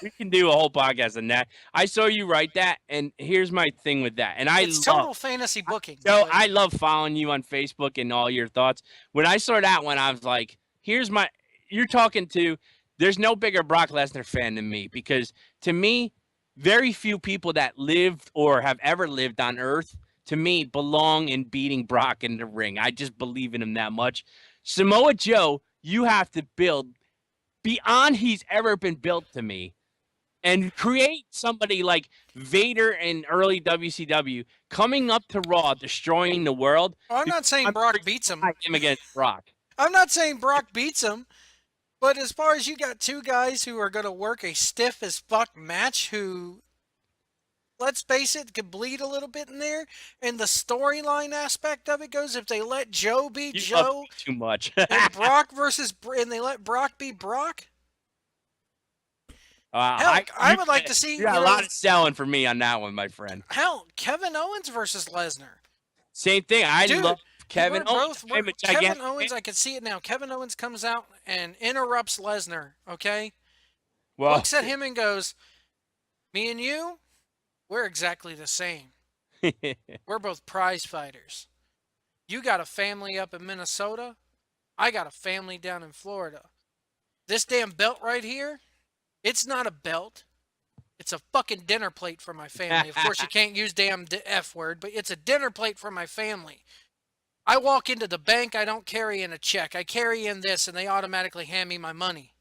We can do a whole podcast on that. I saw you write that, and here's my thing with that. And it's total fantasy booking. So I love following you on Facebook and all your thoughts. When I saw that one, I was like, you're talking to, there's no bigger Brock Lesnar fan than me, because to me, very few people that lived or have ever lived on Earth, to me, belong in beating Brock in the ring. I just believe in him that much. Samoa Joe, you have to build beyond he's ever been built to me, and create somebody like Vader in early WCW coming up to Raw, destroying the world. I'm not saying Brock beats him. Him against Brock. I'm not saying Brock beats him. But as far as you got two guys who are going to work a stiff as fuck match who, let's face it, could bleed a little bit in there, and the storyline aspect of it goes, if they let Joe be Joe too much, and Brock and they let Brock be Brock. Hell, I would like to see. You got a lot of selling for me on that one, my friend. Hell, Kevin Owens versus Lesnar. Same thing. I love Kevin Owens. Kevin Owens, I can see it now. Kevin Owens comes out and interrupts Lesnar, okay? Well, looks at him and goes, me and you, we're exactly the same. We're both prize fighters. You got a family up in Minnesota. I got a family down in Florida. This damn belt right here, it's not a belt. It's a fucking dinner plate for my family. Of course, you can't use damn F word, but it's a dinner plate for my family. I walk into the bank, I don't carry in a check. I carry in this, and they automatically hand me my money.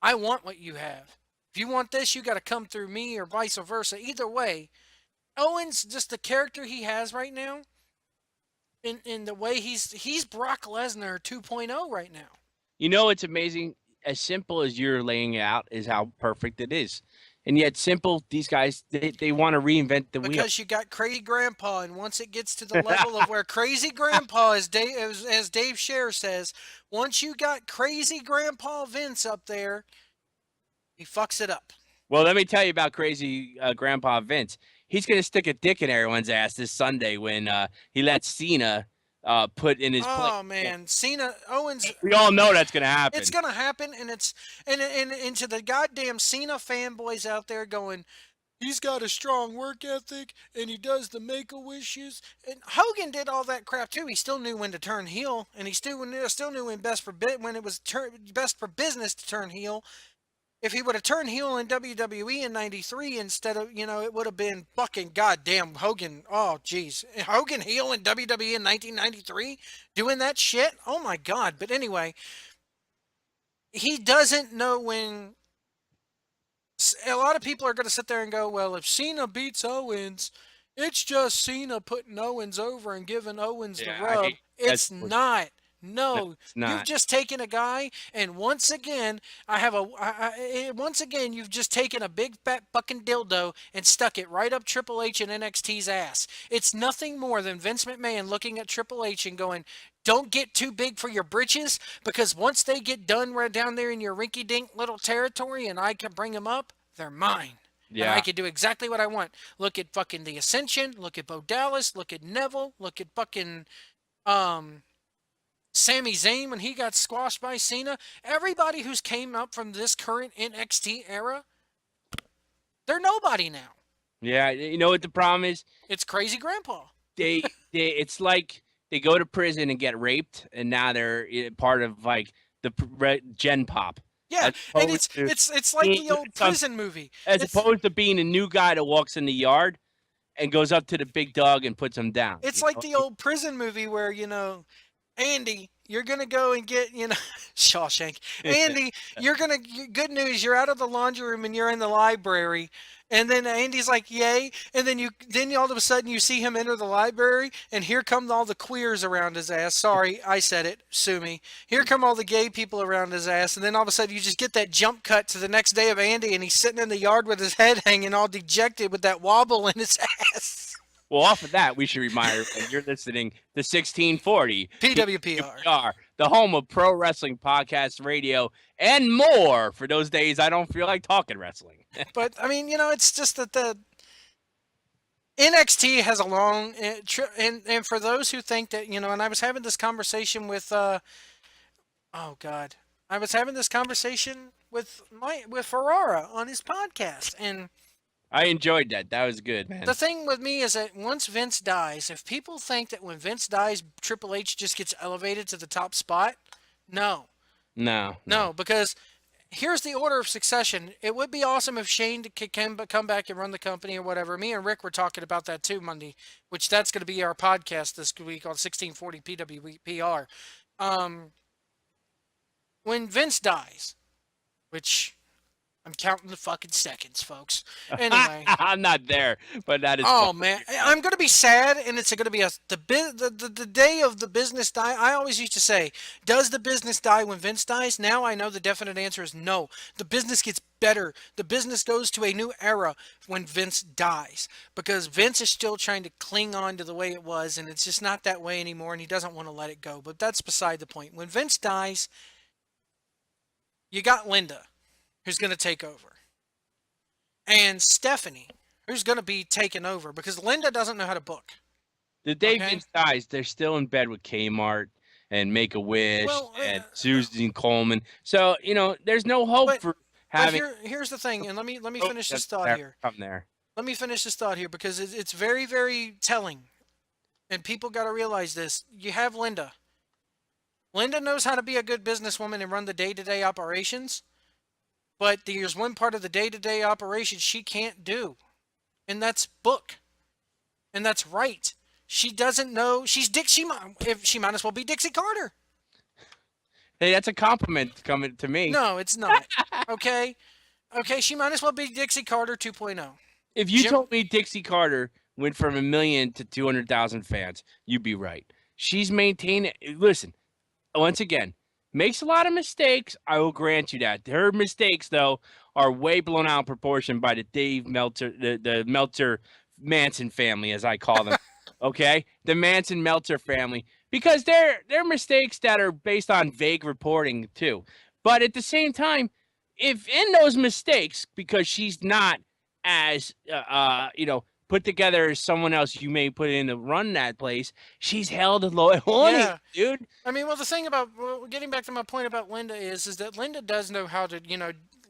I want what you have. If you want this, you got to come through me or vice versa. Either way, Owens, just the character he has right now, in the way he's Brock Lesnar 2.0 right now. You know, it's amazing. As simple as you're laying it out is how perfect it is. And yet simple, these guys, they want to reinvent the wheel. Because you got Crazy Grandpa, and once it gets to the level of where Crazy Grandpa, as Dave Scher says, once you got Crazy Grandpa Vince up there, he fucks it up. Well, let me tell you about Crazy Grandpa Vince. He's going to stick a dick in everyone's ass this Sunday when he lets Cena put in his place. Oh man, Cena, Owens. We all know that's gonna happen. It's gonna happen, and it's and to the goddamn Cena fanboys out there going, he's got a strong work ethic, and he does the Make-A-Wishes. And Hogan did all that crap too. He still knew when to turn heel, and he still knew when it was best for business to turn heel. If he would have turned heel in WWE in '93 instead of, it would have been fucking goddamn Hogan. Oh, jeez. Hogan heel in WWE in 1993? Doing that shit? Oh, my God. But anyway, he doesn't know when. A lot of people are going to sit there and go, well, if Cena beats Owens, it's just Cena putting Owens over and giving Owens the rub. It's not. No, you've just taken a guy, and once again, you've just taken a big fat fucking dildo and stuck it right up Triple H and NXT's ass. It's nothing more than Vince McMahon looking at Triple H and going, don't get too big for your britches, because once they get done right down there in your rinky-dink little territory and I can bring them up, they're mine. Yeah. And I can do exactly what I want. Look at fucking The Ascension, look at Bo Dallas, look at Neville, look at fucking, Sami Zayn when he got squashed by Cena. Everybody who's came up from this current NXT era, they're nobody now. Yeah, you know what the problem is? It's crazy grandpa. It's like they go to prison and get raped, and now they're part of like the Gen Pop, Yeah, as and opposed to it's like being the old prison movie. as It's opposed to being a new guy that walks in the yard and goes up to the big dog and puts him down. it's You like know? the old prison movie where Andy, you're gonna go and get Shawshank. Andy, good news, you're out of the laundry room and you're in the library. And then Andy's like, "Yay!" And then all of a sudden you see him enter the library, and here come all the queers around his ass. Sorry, I said it. Sue me. Here come all the gay people around his ass, and then all of a sudden you just get that jump cut to the next day of Andy, and he's sitting in the yard with his head hanging, all dejected, with that wobble in his ass. Well, off of that, we should remind everyone you're listening to 1640 PWPR. the home of pro wrestling podcast, radio, and more for those days I don't feel like talking wrestling. But I mean, it's just that the NXT has a long and for those who think that and I was having this conversation with oh god, I was having this conversation with Ferrara on his podcast, and I enjoyed that. That was good, man. the thing with me is that once Vince dies, if people think that when Vince dies, Triple H just gets elevated to the top spot, no, No. because here's the order of succession. It would be awesome if Shane could come back and run the company or whatever. Me and Rick were talking about that too Monday, which that's going to be our podcast this week on 1640 PWPR. When Vince dies, which I'm counting the fucking seconds, folks. Anyway. I'm not there, but that is. Oh man, I'm gonna be sad, and it's gonna be the day of the business die. I always used to say, does the business die when Vince dies? Now I know the definite answer is no. The business gets better. The business goes to a new era when Vince dies, because Vince is still trying to cling on to the way it was, and it's just not that way anymore, and he doesn't want to let it go. But that's beside the point. When Vince dies, you got Linda, who's gonna take over, and Stephanie, who's going to be taken over, because Linda doesn't know how to book. The day Okay. Vince dies, they're still in bed with Kmart and Make a Wish Well, and Susan Coleman. So there's no hope but- for But having. here's the thing, and let me Oh, finish this that's thought there. here. Come there. Let me finish this thought here, because it's very, very telling, and people got to realize this. You have Linda. Linda knows how to be a good businesswoman and run the day-to-day operations, but there's one part of the day-to-day operations she can't do, and that's book, and that's right. She doesn't know. If she might as well be Dixie Carter. Hey, that's a compliment coming to me. No, it's not. Okay, she might as well be Dixie Carter 2.0. If you Jim- told me Dixie Carter went from 1 million to 200,000 fans, you'd be right. She's maintained. Listen, once again, makes a lot of mistakes. I will grant you that. Her mistakes, though, are way blown out of proportion by the Dave Meltzer, the Meltzer Manson family, as I call them. Okay, the Manson Meltzer family, because they're mistakes that are based on vague reporting too. But at the same time, if in those mistakes, because she's not as put together as someone else you may put in to run that place, she's held a low Yeah. dude. I mean, well, the thing about getting back to my point about Linda is that Linda does know how to,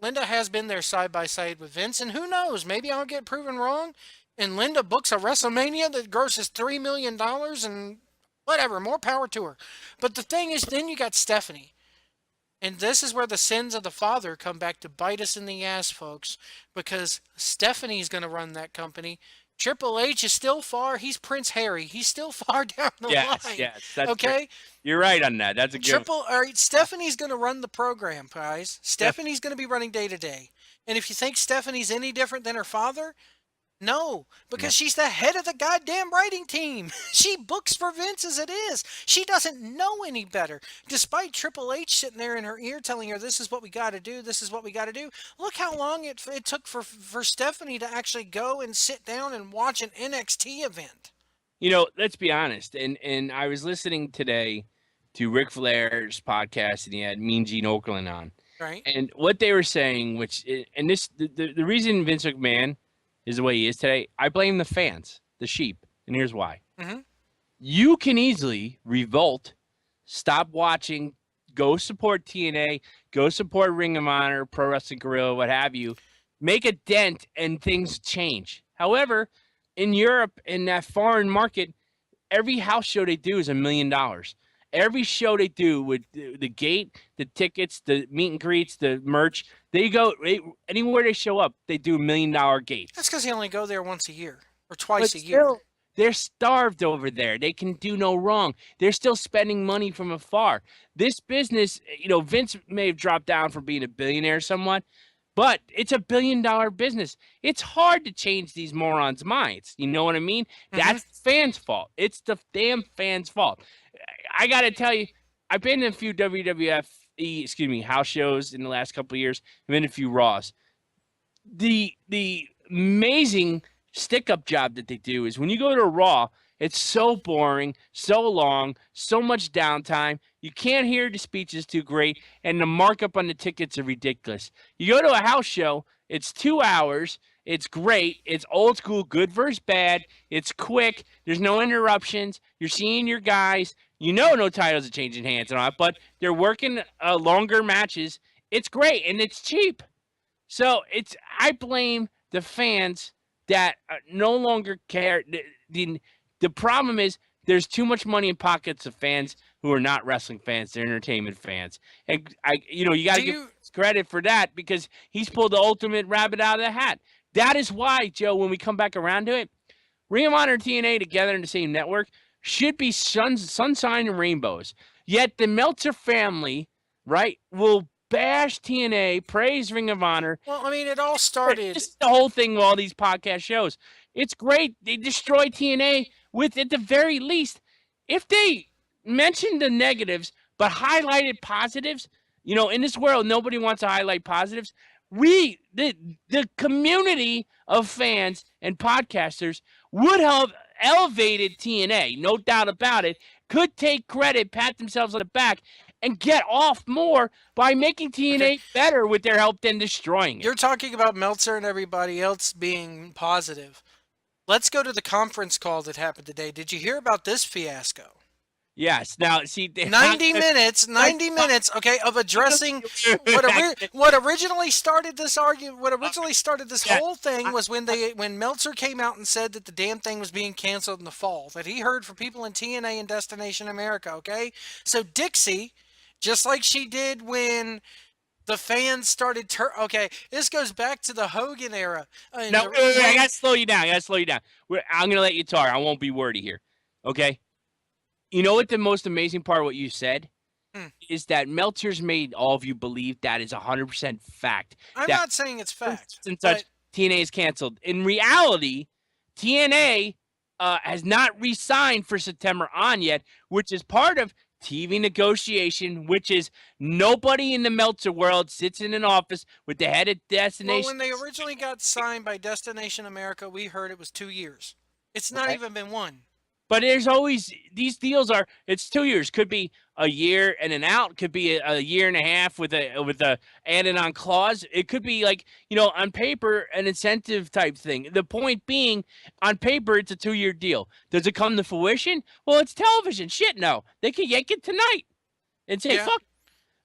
Linda has been there side by side with Vince, and who knows, maybe I'll get proven wrong, and Linda books a WrestleMania that grosses $3 million, and whatever, more power to her. But the thing is, then you got Stephanie. And this is where the sins of the father come back to bite us in the ass, folks, because Stephanie's going to run that company. Triple H is still far. He's Prince Harry. He's still far down the line. Yes, that's okay. True. You're right on that. That's a good. All right, Stephanie's going to run the program, guys. Stephanie's going to be running day to day. And if you think Stephanie's any different than her father, no, because she's the head of the goddamn writing team. She books for Vince as it is. She doesn't know any better. Despite Triple H sitting there in her ear telling her, this is what we got to do, this is what we got to do. Look how long it took for Stephanie to actually go and sit down and watch an NXT event. Let's be honest. And I was listening today to Ric Flair's podcast, and he had Mean Gene Okerlund on. Right. And what they were saying, the reason Vince McMahon is the way he is today, I blame the fans, the sheep, and here's why. Mm-hmm. You can easily revolt, stop watching, go support TNA, go support Ring of Honor, Pro Wrestling Guerrilla, what have you, make a dent, and things change. However, in Europe, in that foreign market, every house show they do is $1 million. Every show they do with the gate, the tickets, the meet and greets, the merch, anywhere they show up, they do $1 million That's gates. because you only go there once a year or twice But a year. still, they're starved over there. They can do no wrong. They're still spending money from afar. This business, Vince may have dropped down from being a billionaire somewhat, but it's $1 billion business. It's hard to change these morons' minds. You know what I mean? Hmm. That's the fans' fault. It's the damn fans' fault. I got to tell you, I've been in a few house shows in the last couple of years. I've been in a few Raws. The amazing stick up job that they do is when you go to Raw, it's so boring, so long, so much downtime. You can't hear the speeches too great, and the markup on the tickets are ridiculous. You go to a house show, it's 2 hours. It's great. It's old school, good versus bad. It's quick. There's no interruptions. You're seeing your guys. No titles are changing hands and all that, but they're working longer matches. It's great, and it's cheap. So I blame the fans that no longer care. The problem is there's too much money in pockets of fans who are not wrestling fans; they're entertainment fans, and you got to Do give you? credit for that because he's pulled the ultimate rabbit out of the hat. That is why, Joe, when we come back around to it, Ring of Honor and TNA together in the same network should be sunshine and rainbows. Yet the Meltzer family, right, will bash TNA, praise Ring of Honor. Well, I mean, it all started. This is the whole thing with all these podcast shows. It's great. They destroy TNA with, at the very least, if they mentioned the negatives but highlighted positives, in this world, nobody wants to highlight positives. The community of fans and podcasters would have elevated TNA, no doubt about it, could take credit, pat themselves on the back, and get off more by making Okay, TNA better with their help than destroying it. you're talking about Meltzer and everybody else being positive. Let's go to the conference call that happened today. Did you hear about this fiasco? Yes. Now, see, 90 minutes, 90 minutes, okay, of addressing what originally started this argument, what originally started this whole thing was when Meltzer came out and said that the damn thing was being canceled in the fall, that he heard from people in TNA and Destination America, okay? So Dixie, just like she did when the fans started okay, this goes back to the Hogan era. No, I gotta slow you down. I'm gonna let you talk. I won't be wordy here. Okay. You know what the most amazing part of what you said is that Meltzer's made all of you believe that is 100% fact. I'm not saying it's fact, And but such, TNA is canceled. In reality, TNA has not re-signed for September on yet, which is part of TV negotiation, which is nobody in the Meltzer world sits in an office with the head of Destination. well, when they originally got signed by Destination America, we heard it was 2 years. It's not even been one. But there's always these deals it's 2 years, could be a year and an out, could be a year and a half with a added on clause. It could be like, on paper, an incentive type thing. The point being, on paper, it's a 2-year deal. Does it come to fruition? Well, it's television. Shit, no. They could yank it tonight and say, fuck.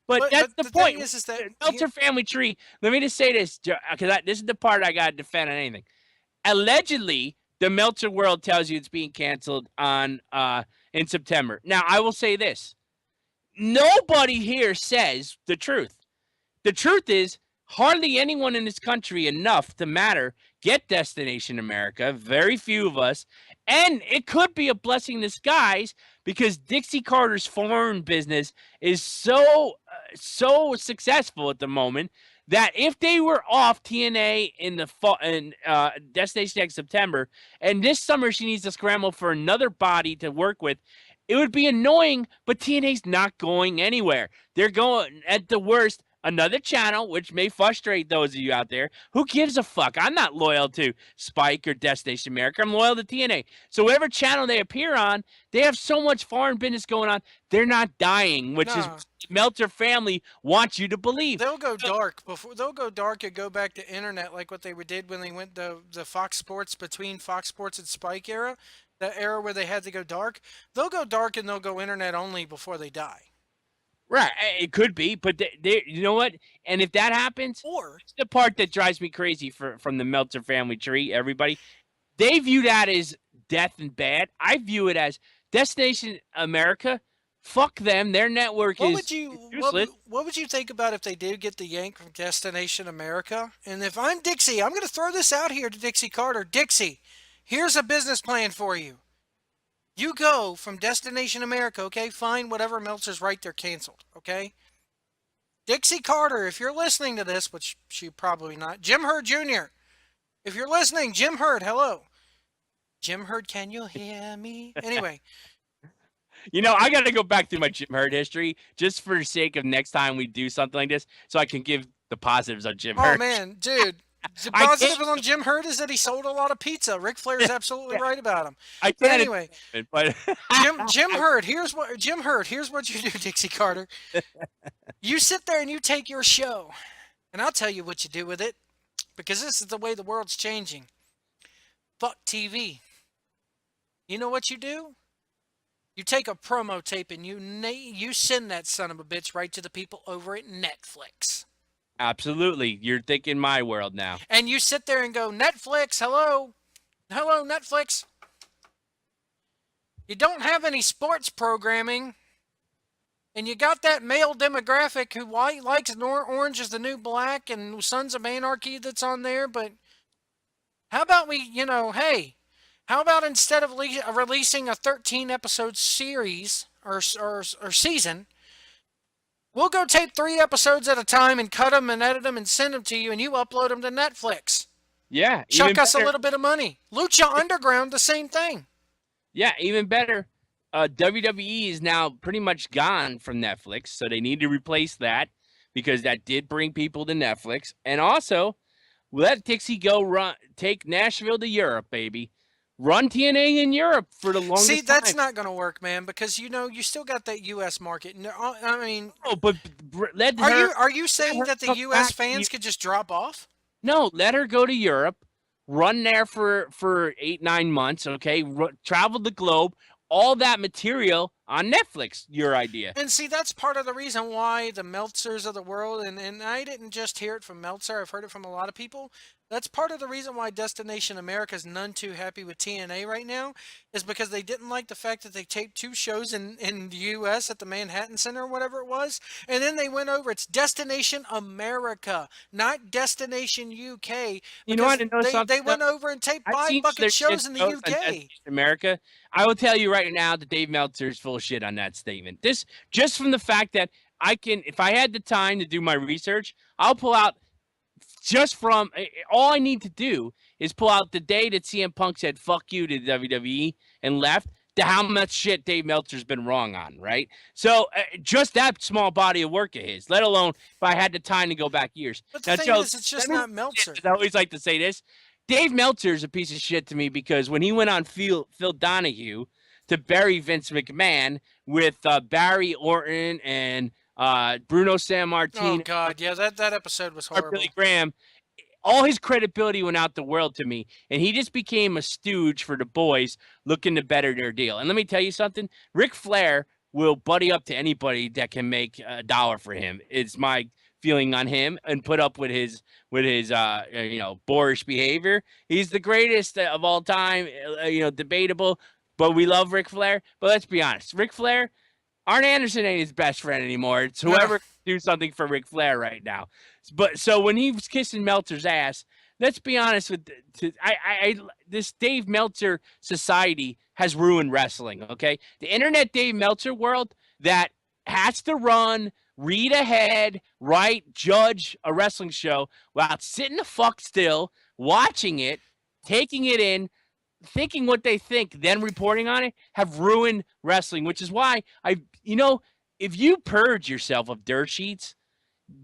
But that's the point. Thing is that Meltzer family tree. Let me just say this, because this is the part I got to defend on anything. Allegedly, the Meltzer world tells you it's being canceled in September. Now, I will say this. Nobody here says the truth. The truth is, hardly anyone in this country enough to matter get Destination America. Very few of us. And it could be a blessing in disguise because Dixie Carter's foreign business is so successful at the moment that if they were off TNA in the fall and Destination next September, and this summer she needs to scramble for another body to work with, it would be annoying, but TNA's not going anywhere. They're going, at the worst, another channel, which may frustrate those of you out there. Who gives a fuck? I'm not loyal to Spike or Destination America. I'm loyal to TNA. So whatever channel they appear on, they have so much foreign business going on. They're not dying, which is Meltzer family wants you to believe. They'll go dark and go back to internet like what they did when they went the Fox Sports, between Fox Sports and Spike era, that era where they had to go dark. They'll go dark and they'll go internet only before they die. Right, it could be, but you know what? And if that happens, or it's the part that drives me crazy from the Meltzer family tree, everybody, They view that as death and bad. I view it as Destination America. Fuck them. Their network What would is you useless. what would you think about if they did get the yank from Destination America? And if I'm Dixie, I'm going to throw this out here to Dixie Carter. Dixie, here's a business plan for you. You go from Destination America, okay? Fine, whatever. Meltzer's right, they're canceled, okay? Dixie Carter, if you're listening to this, which she probably not. Jim Hurd Jr., if you're listening, Jim Hurd, hello. Jim Hurd, can you hear me? Anyway, You know, I got to go back through my Jim Hurd history just for the sake of next time we do something like this, so I can give the positives on Jim oh Hurd. man, dude. The I positive can't, on Jim Hurd is that he sold a lot of pizza. Ric Flair is absolutely right about him. I But can't, anyway, but Jim Hurd, here's what you do, Dixie Carter. You sit there and you take your show, and I'll tell you what you do with it, because this is the way the world's changing. Fuck TV. You know what you do? You take a promo tape and you send that son of a bitch right to the people over at Netflix. absolutely, you're thinking my world now. And you sit there and go, Netflix, hello. Hello, Netflix. You don't have any sports programming. And you got that male demographic who likes Orange is the New Black and Sons of Anarchy that's on there. But how about hey, how about instead of releasing a 13-episode series or season, we'll go tape 3 episodes at a time and cut them and edit them and send them to you, and you upload them to Netflix. Yeah, Chuck us a little bit of money. Lucha Underground, the same thing. Yeah, even better. WWE is now pretty much gone from Netflix, so they need to replace that because that did bring people to Netflix. And also, let Dixie go take Nashville to Europe, baby. Run TNA in Europe for the longest See, that's time. not going to work, man, because you still got that U.S. market. I mean, Oh, but let are her. you saying that the come U.S. back. fans could just drop off? No, let her go to Europe, run there for 8-9 months. Okay, travel the globe. All that material on Netflix. Your idea. And see, that's part of the reason why the Meltzers of the world, and I didn't just hear it from Meltzer, I've heard it from a lot of people. That's part of the reason why Destination America is none too happy with TNA right now, is because they didn't like the fact that they taped 2 shows in the U.S. at the Manhattan Center or whatever it was, and then they went over. It's Destination America, not Destination UK, You know because what? I know they something. went over and taped I've 5 seen bucket their shows in the shows on UK. Destination America. I will tell you right now that Dave Meltzer is full of shit on that statement. This just from the fact that I can, if I had the time to do my research, I'll pull out just from all I need to do is pull out the day that CM Punk said "fuck you" to WWE and left. To how much shit Dave Meltzer's been wrong on, right? So just that small body of work of his, let alone if I had the time to go back years. But the Now, thing Joe, is, it's just not Meltzer. I always like to say this. Dave Meltzer is a piece of shit to me because when he went on Phil Donahue to bury Vince McMahon with Barry Orton and Bruno Sammartino, Oh God, yeah, that episode was horrible. Billy Graham, all his credibility went out the world to me, and he just became a stooge for the boys looking to better their deal. And let me tell you something: Ric Flair will buddy up to anybody that can make $1 for him. It's my feeling on him, and put up with his boorish behavior. He's the greatest of all time. Debatable, but we love Ric Flair. But let's be honest, Ric Flair. Arn Anderson ain't his best friend anymore. It's whoever can do something for Ric Flair right now. But so when he was kissing Meltzer's ass, let's be honest with this Dave Meltzer society has ruined wrestling. Okay, the internet Dave Meltzer world that has to read ahead, write, judge a wrestling show without sitting the fuck still, watching it, taking it in, thinking what they think, then reporting on it, have ruined wrestling, which is why if you purge yourself of dirt sheets,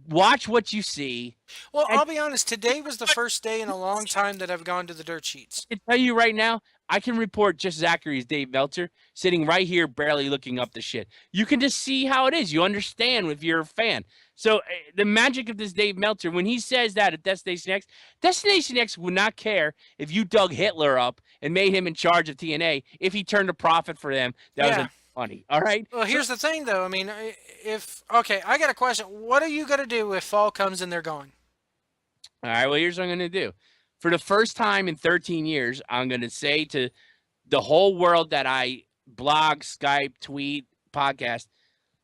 watch what you see. Well, I'll be honest. Today was the first day in a long time that I've gone to the dirt sheets. I can tell you right now, I can report just Zachary's Dave Meltzer sitting right here, barely looking up the shit. You can just see how it is. You understand if you're a fan. So the magic of this Dave Meltzer, when he says that at Destination X would not care if you dug Hitler up and made him in charge of TNA if he turned a profit for them. That was funny. All right. Well, here's the thing, though. I mean, I got a question. What are you gonna do if fall comes and they're gone? All right. Well, here's what I'm going to do. For the first time in 13 years, I'm going to say to the whole world that I blog, Skype, tweet, podcast,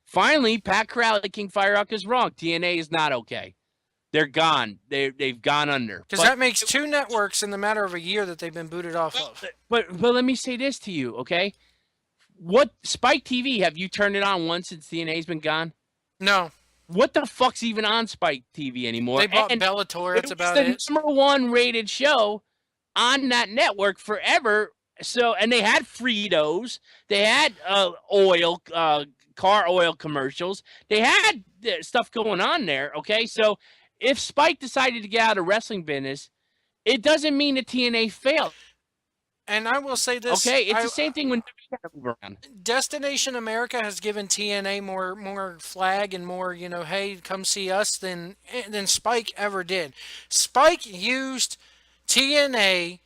finally, Pat Corral, King Firehawk is wrong. TNA is not okay. They're gone. They've gone under. Because that makes 2 networks in the matter of a year that they've been booted off of. But let me say this to you, okay? What Spike TV, have you turned it on once since TNA's been gone? No. What the fuck's even on Spike TV anymore? They bought Bellator. That's about it. The number 1 rated show on that network forever. So, and they had Fritos, they had oil, car oil commercials, they had stuff going on there. Okay, so if Spike decided to get out of wrestling business, it doesn't mean that TNA failed. And I will say this. Okay, it's the same thing when Destination America has given TNA more flag and more, hey, come see us than Spike ever did. Spike used TNA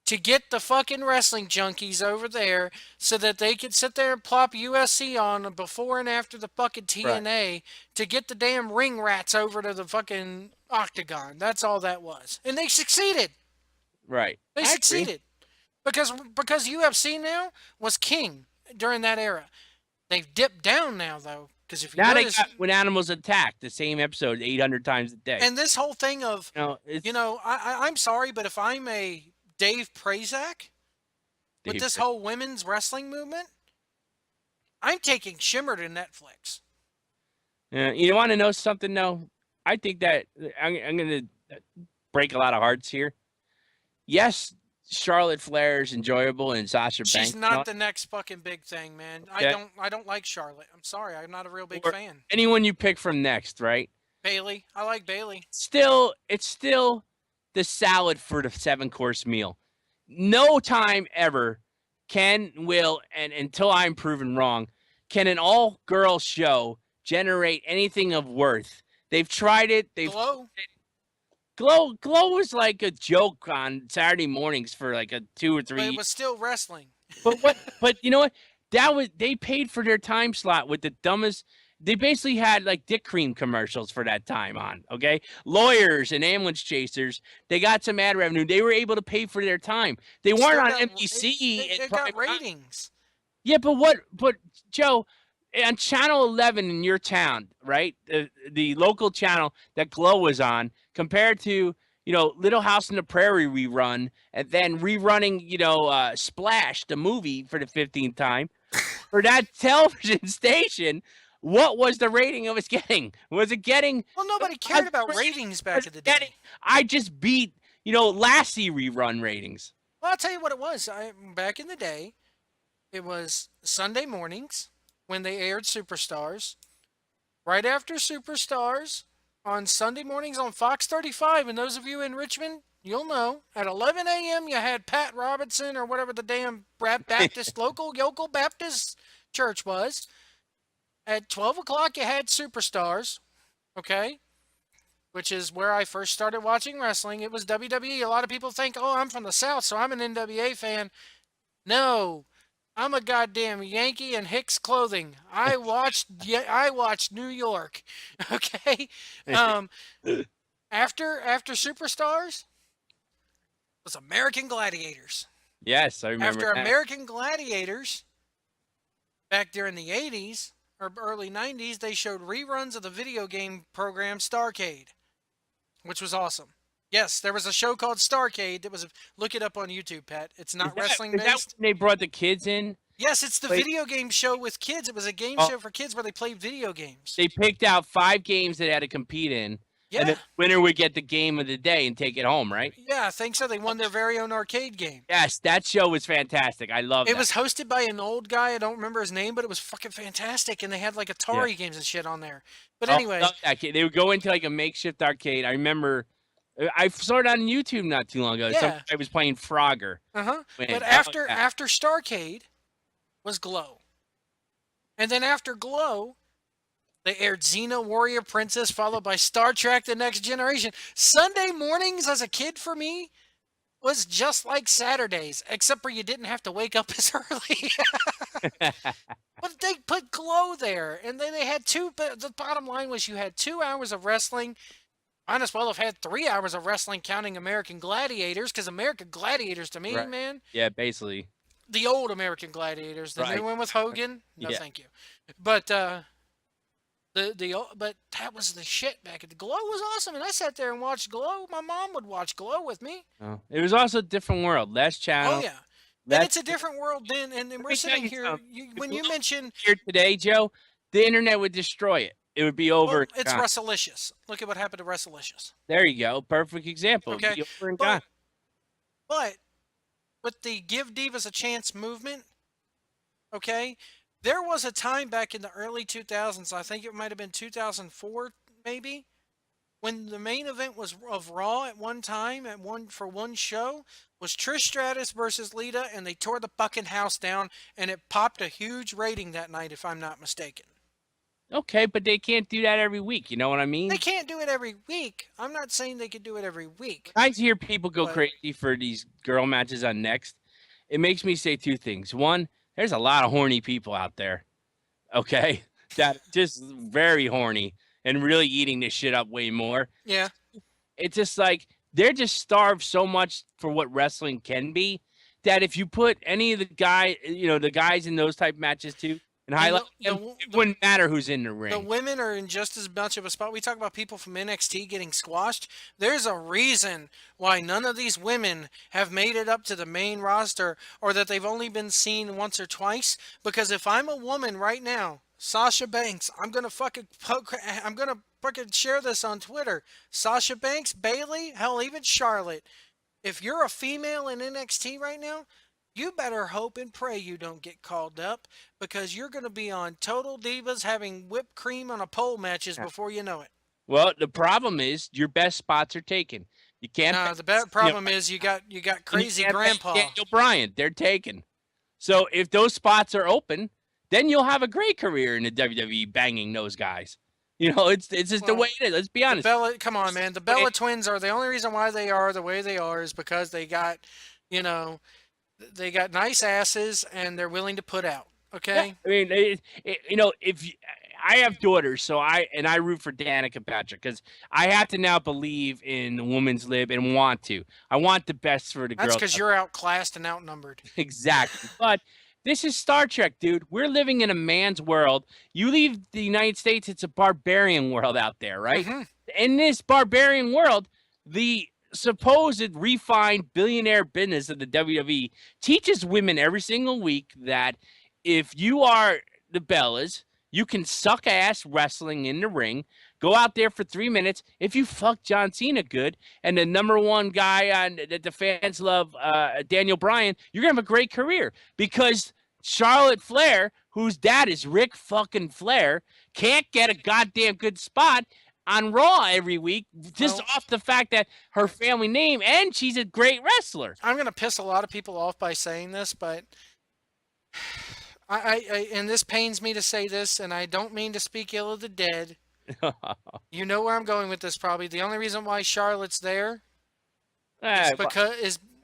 to get the fucking wrestling junkies over there so that they could sit there and plop USC on before and after the fucking TNA to get the damn ring rats over to the fucking octagon. That's all that was. And they succeeded. Right. They succeeded. Because UFC now was king during that era. They've dipped down now, though. Because if you now notice, they got When Animals Attack, the same episode 800 times a day. And this whole thing of, I'm sorry, but if I'm a Dave Prazak with this whole women's wrestling movement, I'm taking Shimmer to Netflix. You want to know something, though? I think that I'm going to break a lot of hearts here. Yes, Charlotte Flair is enjoyable and Sasha Banks. She's not the next fucking big thing, man. Okay. I don't like Charlotte. I'm sorry. I'm not a real big fan. Anyone you pick from next, right? Bailey. I like Bailey. It's still the salad for the 7-course meal. No time ever will, and until I'm proven wrong, can an all-girl show generate anything of worth. They've tried it. Glow was like a joke on Saturday mornings for like a 2 or 3. But it was still wrestling. But you know what? They paid for their time slot with the dumbest. They basically had like Dick Cream commercials for that time on. Okay, lawyers and ambulance chasers. They got some ad revenue. They were able to pay for their time. They weren't on NBC. It got ratings. Yeah, but Joe, on Channel 11 in your town, right? The local channel that Glow was on, compared to Little House on the Prairie rerun, and then rerunning Splash the movie for the 15th time for that television station. What was the rating it was getting? Was it getting? Well, nobody cared about ratings back in the day. I just beat Lassie rerun ratings. Well, I'll tell you what it was. Back in the day, it was Sunday mornings when they aired Superstars. Right after Superstars, on Sunday mornings on Fox 35, and those of you in Richmond, you'll know, at 11 a.m. you had Pat Robinson or whatever the damn Baptist, local Baptist church was. At 12 o'clock you had Superstars, okay? Which is where I first started watching wrestling. It was WWE. A lot of people think, oh, I'm from the South, so I'm an NWA fan. No, I'm a goddamn Yankee in Hicks clothing. I watched New York. Okay? After Superstars was American Gladiators. Yes, I remember. After American Gladiators, back during the 80s or early 90s, they showed reruns of the video game program Starcade, which was awesome. Yes, there was a show called Starcade that was. Look it up on YouTube, Pat. It's not wrestling based. Is that when they brought the kids in? Yes, it's the video game show with kids. It was a game show for kids where they played video games. They picked out 5 games that they had to compete in. Yeah. And the winner would get the game of the day and take it home, right? Yeah, I think so. They won their very own arcade game. Yes, that show was fantastic. I love it. It was hosted by an old guy. I don't remember his name, but it was fucking fantastic. And they had like Atari games and shit on there. But anyway. They would go into like a makeshift arcade. I remember I saw it on YouTube not too long ago. Yeah. I was playing Frogger. Uh-huh. But after Starcade was Glow. And then after Glow, they aired Xena Warrior Princess, followed by Star Trek The Next Generation. Sunday mornings as a kid for me was just like Saturdays, except for you didn't have to wake up as early. But they put Glow there, and then they had the bottom line was you had 2 hours of wrestling Might as well have had 3 hours of wrestling counting American Gladiators, because American Gladiators to me, Right. man, Yeah, basically. the old American Gladiators, the new Right. one with Hogan, no Yeah. thank you. But but that was the shit back at the Glow was awesome, and I sat there and watched Glow. My mom would watch Glow with me. Oh, it was also a different world. Less Oh channel. yeah, and Less. it's a different world then. And Let we're me tell sitting you here. something. If When Glow you mention, here today, Joe, the internet would destroy it. It would be over well, and it's gone. Russalicious. Look at what happened to Russalicious. There you go. Perfect example. It'd Okay, be over and gone. but but with the Give Divas a Chance movement, okay, there was a time back in the early 2000s. I think it might have been 2004, maybe, when the main event was of Raw at one time for one show was Trish Stratus versus Lita, and they tore the fucking house down, and it popped a huge rating that night, if I'm not mistaken. Okay, but they can't do that every week. You know what I They mean? can't do it every week. I'm not saying they could do it every week, I hear people go but crazy for these girl matches on Next. It makes me say two things. One, there's a lot of horny people out there. Okay, that just very horny and really eating this shit up way more. yeah. It's just like they're just starved so much for what wrestling can be that if you put any of the the guys in those type matches too and And highlight them, it wouldn't matter who's in the the ring. women are in just as much of a spot. We talk about people from NXT getting squashed. There's a reason why none of these women have made it up to the main roster, or that they've only been seen once or twice. Because if I'm a woman right now, Sasha Banks, I'm gonna fucking share this on Twitter. Sasha Banks, Bailey, hell, even Charlotte. If you're a female in NXT right now, you better hope and pray you don't get called up, because you're going to be on Total Divas having whipped cream on a pole matches before you know it. Well, the problem is your best spots are taken. You can't, Nah, the bad problem is you got and you crazy can't pay grandpa. Daniel Bryan. They're taken. So if those spots are open, then you'll have a great career in the WWE banging those guys. You know, it's just the way Well, it is. Let's be the honest. Bella, come on, man. The Bella twins are the only reason why they are the way they are is because you know, they got nice asses and they're willing to put out. Yeah, Okay. I mean, if I have daughters, so I root for Danica Patrick because I have to now believe in the woman's lib and want to. I want the best for the That's girls. because you're outclassed and outnumbered. Exactly. But this is Star Trek, dude. We're living in a man's world. You leave the United States, it's a barbarian world out there, right? Mm-hmm. In this barbarian world, the supposed refined billionaire business of the WWE teaches women every single week that if you are the Bellas, you can suck ass wrestling in the ring, go out there for 3 minutes. If you fuck John Cena good and the number one guy on that the fans love, Daniel Bryan, you're gonna have a great career because Charlotte Flair, whose dad is Rick fucking Flair, can't get a goddamn good spot on Raw every week just Well, off the fact that her family name and she's a great wrestler. I'm gonna piss a lot of people off by saying this, but and this pains me to say this, and I don't mean to speak ill of the dead. You know where I'm going with this, probably. The only reason why Charlotte's there is Eh, well,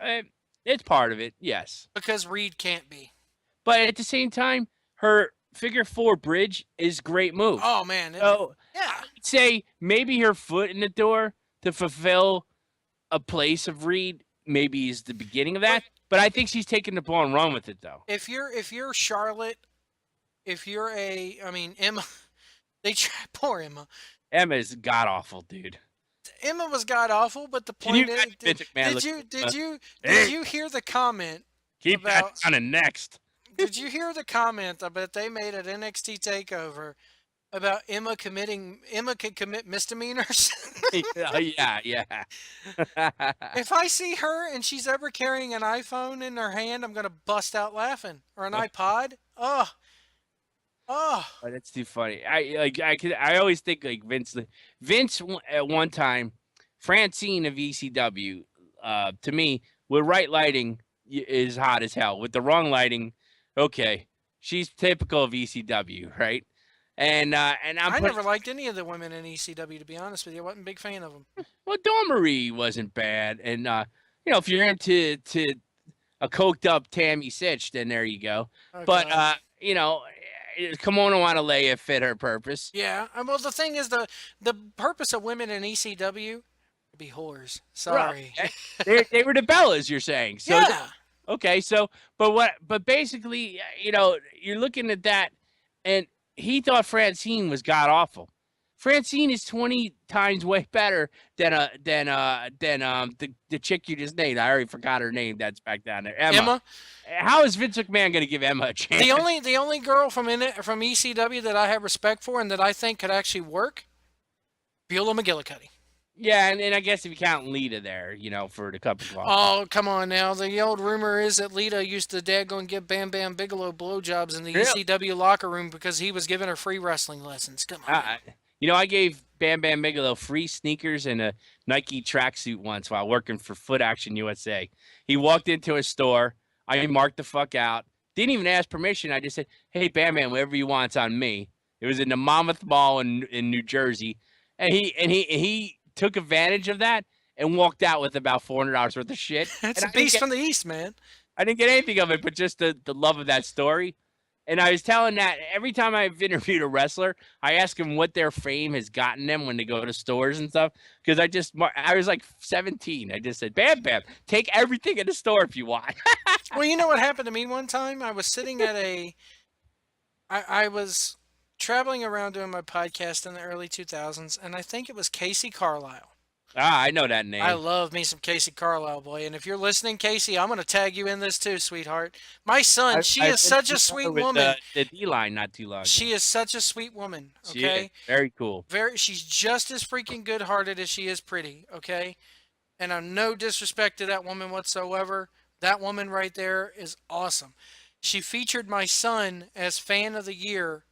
eh, it's part of it, yes. because Reed can't be. But at the same time, her figure four bridge is a great move. Oh man, So yeah. I'd say maybe her foot in the door to fulfill a place of Reed maybe is the beginning of that. But I think she's taking the ball and run with it though. If you're Charlotte, if you're Emma, poor Emma. Emma's god awful, dude. Emma was god awful, but the Can you point is, imagine Vince McMahon did you hear the comment keep that about? on the next? Did you hear the comment that they made at NXT Takeover about Emma can commit misdemeanors? Yeah. If I see her and she's ever carrying an iPhone in her hand, I'm gonna bust out laughing, or an iPod. Oh, oh. Oh, that's too funny. I always think like Vince at one time, Francine of ECW, to me, with right lighting is hot as hell. With the wrong lighting, okay, she's typical of ECW, right? And I never liked any of the women in ECW, to be honest with you. I wasn't a big fan of them. well, Dawn Marie wasn't bad, and if you're into a coked up Tammy Sitch, then there you go. Oh, But God. kimono on Alea fit her purpose. Yeah. Well, the thing is, the purpose of women in ECW to be whores. Right. Sorry. Okay. They were the Bellas, you're saying. So Yeah. okay, so but basically, you're looking at that, and he thought Francine was god awful. Francine is 20 times way better than the chick you just named. I already forgot her name. That's back down there, Emma. Emma. How is Vince McMahon going to give Emma a chance? The only girl from ECW that I have respect for and that I think could actually work, Beulah McGillicuddy. Yeah, and I guess if you count Lita there, for the cup of coffee. Oh, come on now. The old rumor is that Lita used to daggone give Bam Bam Bigelow blowjobs in the Really? ECW locker room because he was giving her free wrestling lessons. Come on. I gave Bam Bam Bigelow free sneakers and a Nike tracksuit once while working for Foot Action USA. He walked into a store. I marked the fuck out. Didn't even ask permission. I just said, "Hey, Bam Bam, whatever you want's on me." It was in the Monmouth Mall in New Jersey, and he took advantage of that and walked out with about $400 worth of shit. It's And a beast from the East, man. I didn't get anything of it, but just the love of that story. And I was telling that every time I've interviewed a wrestler, I ask them what their fame has gotten them when they go to stores and stuff. Because I was like 17. I just said, Bam Bam, take everything in the store if you want. Well, you know what happened to me one time? I was sitting at I was traveling around doing my podcast in the early 2000s, and I think it was Casey Carlisle. I know that name. I love me some Casey Carlisle, boy. And if you're listening, Casey, I'm going to tag you in this too, sweetheart. My son, she I've is been such a with sweet the, woman. The D-line not too long ago. She is such a sweet woman, She okay? is. Very cool. She's just as freaking good-hearted as she is pretty, okay? And I'm no disrespect to that woman whatsoever. That woman right there is awesome. She featured my son as fan of the year,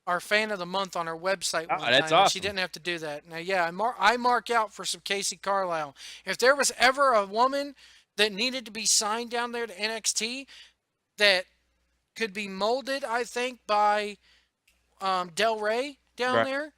our fan of the month on her website one that's time. And she awesome. didn't have to do that. Now, yeah, I mark out for some Casey Carlisle. If there was ever a woman that needed to be signed down there to NXT that could be molded, I think, by Del Rey down Right. there,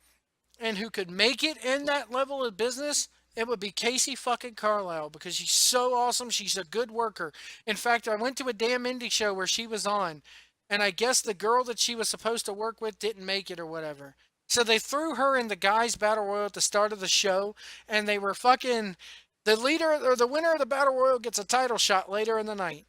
and who could make it in that level of business, it would be Casey fucking Carlisle because she's so awesome. She's a good worker. In fact, I went to a damn indie show where she was on, and I guess the girl that she was supposed to work with didn't make it or whatever. So they threw her in the guys' battle royal at the start of the show, and they were fucking the leader or the winner of the battle royal gets a title shot later in the night.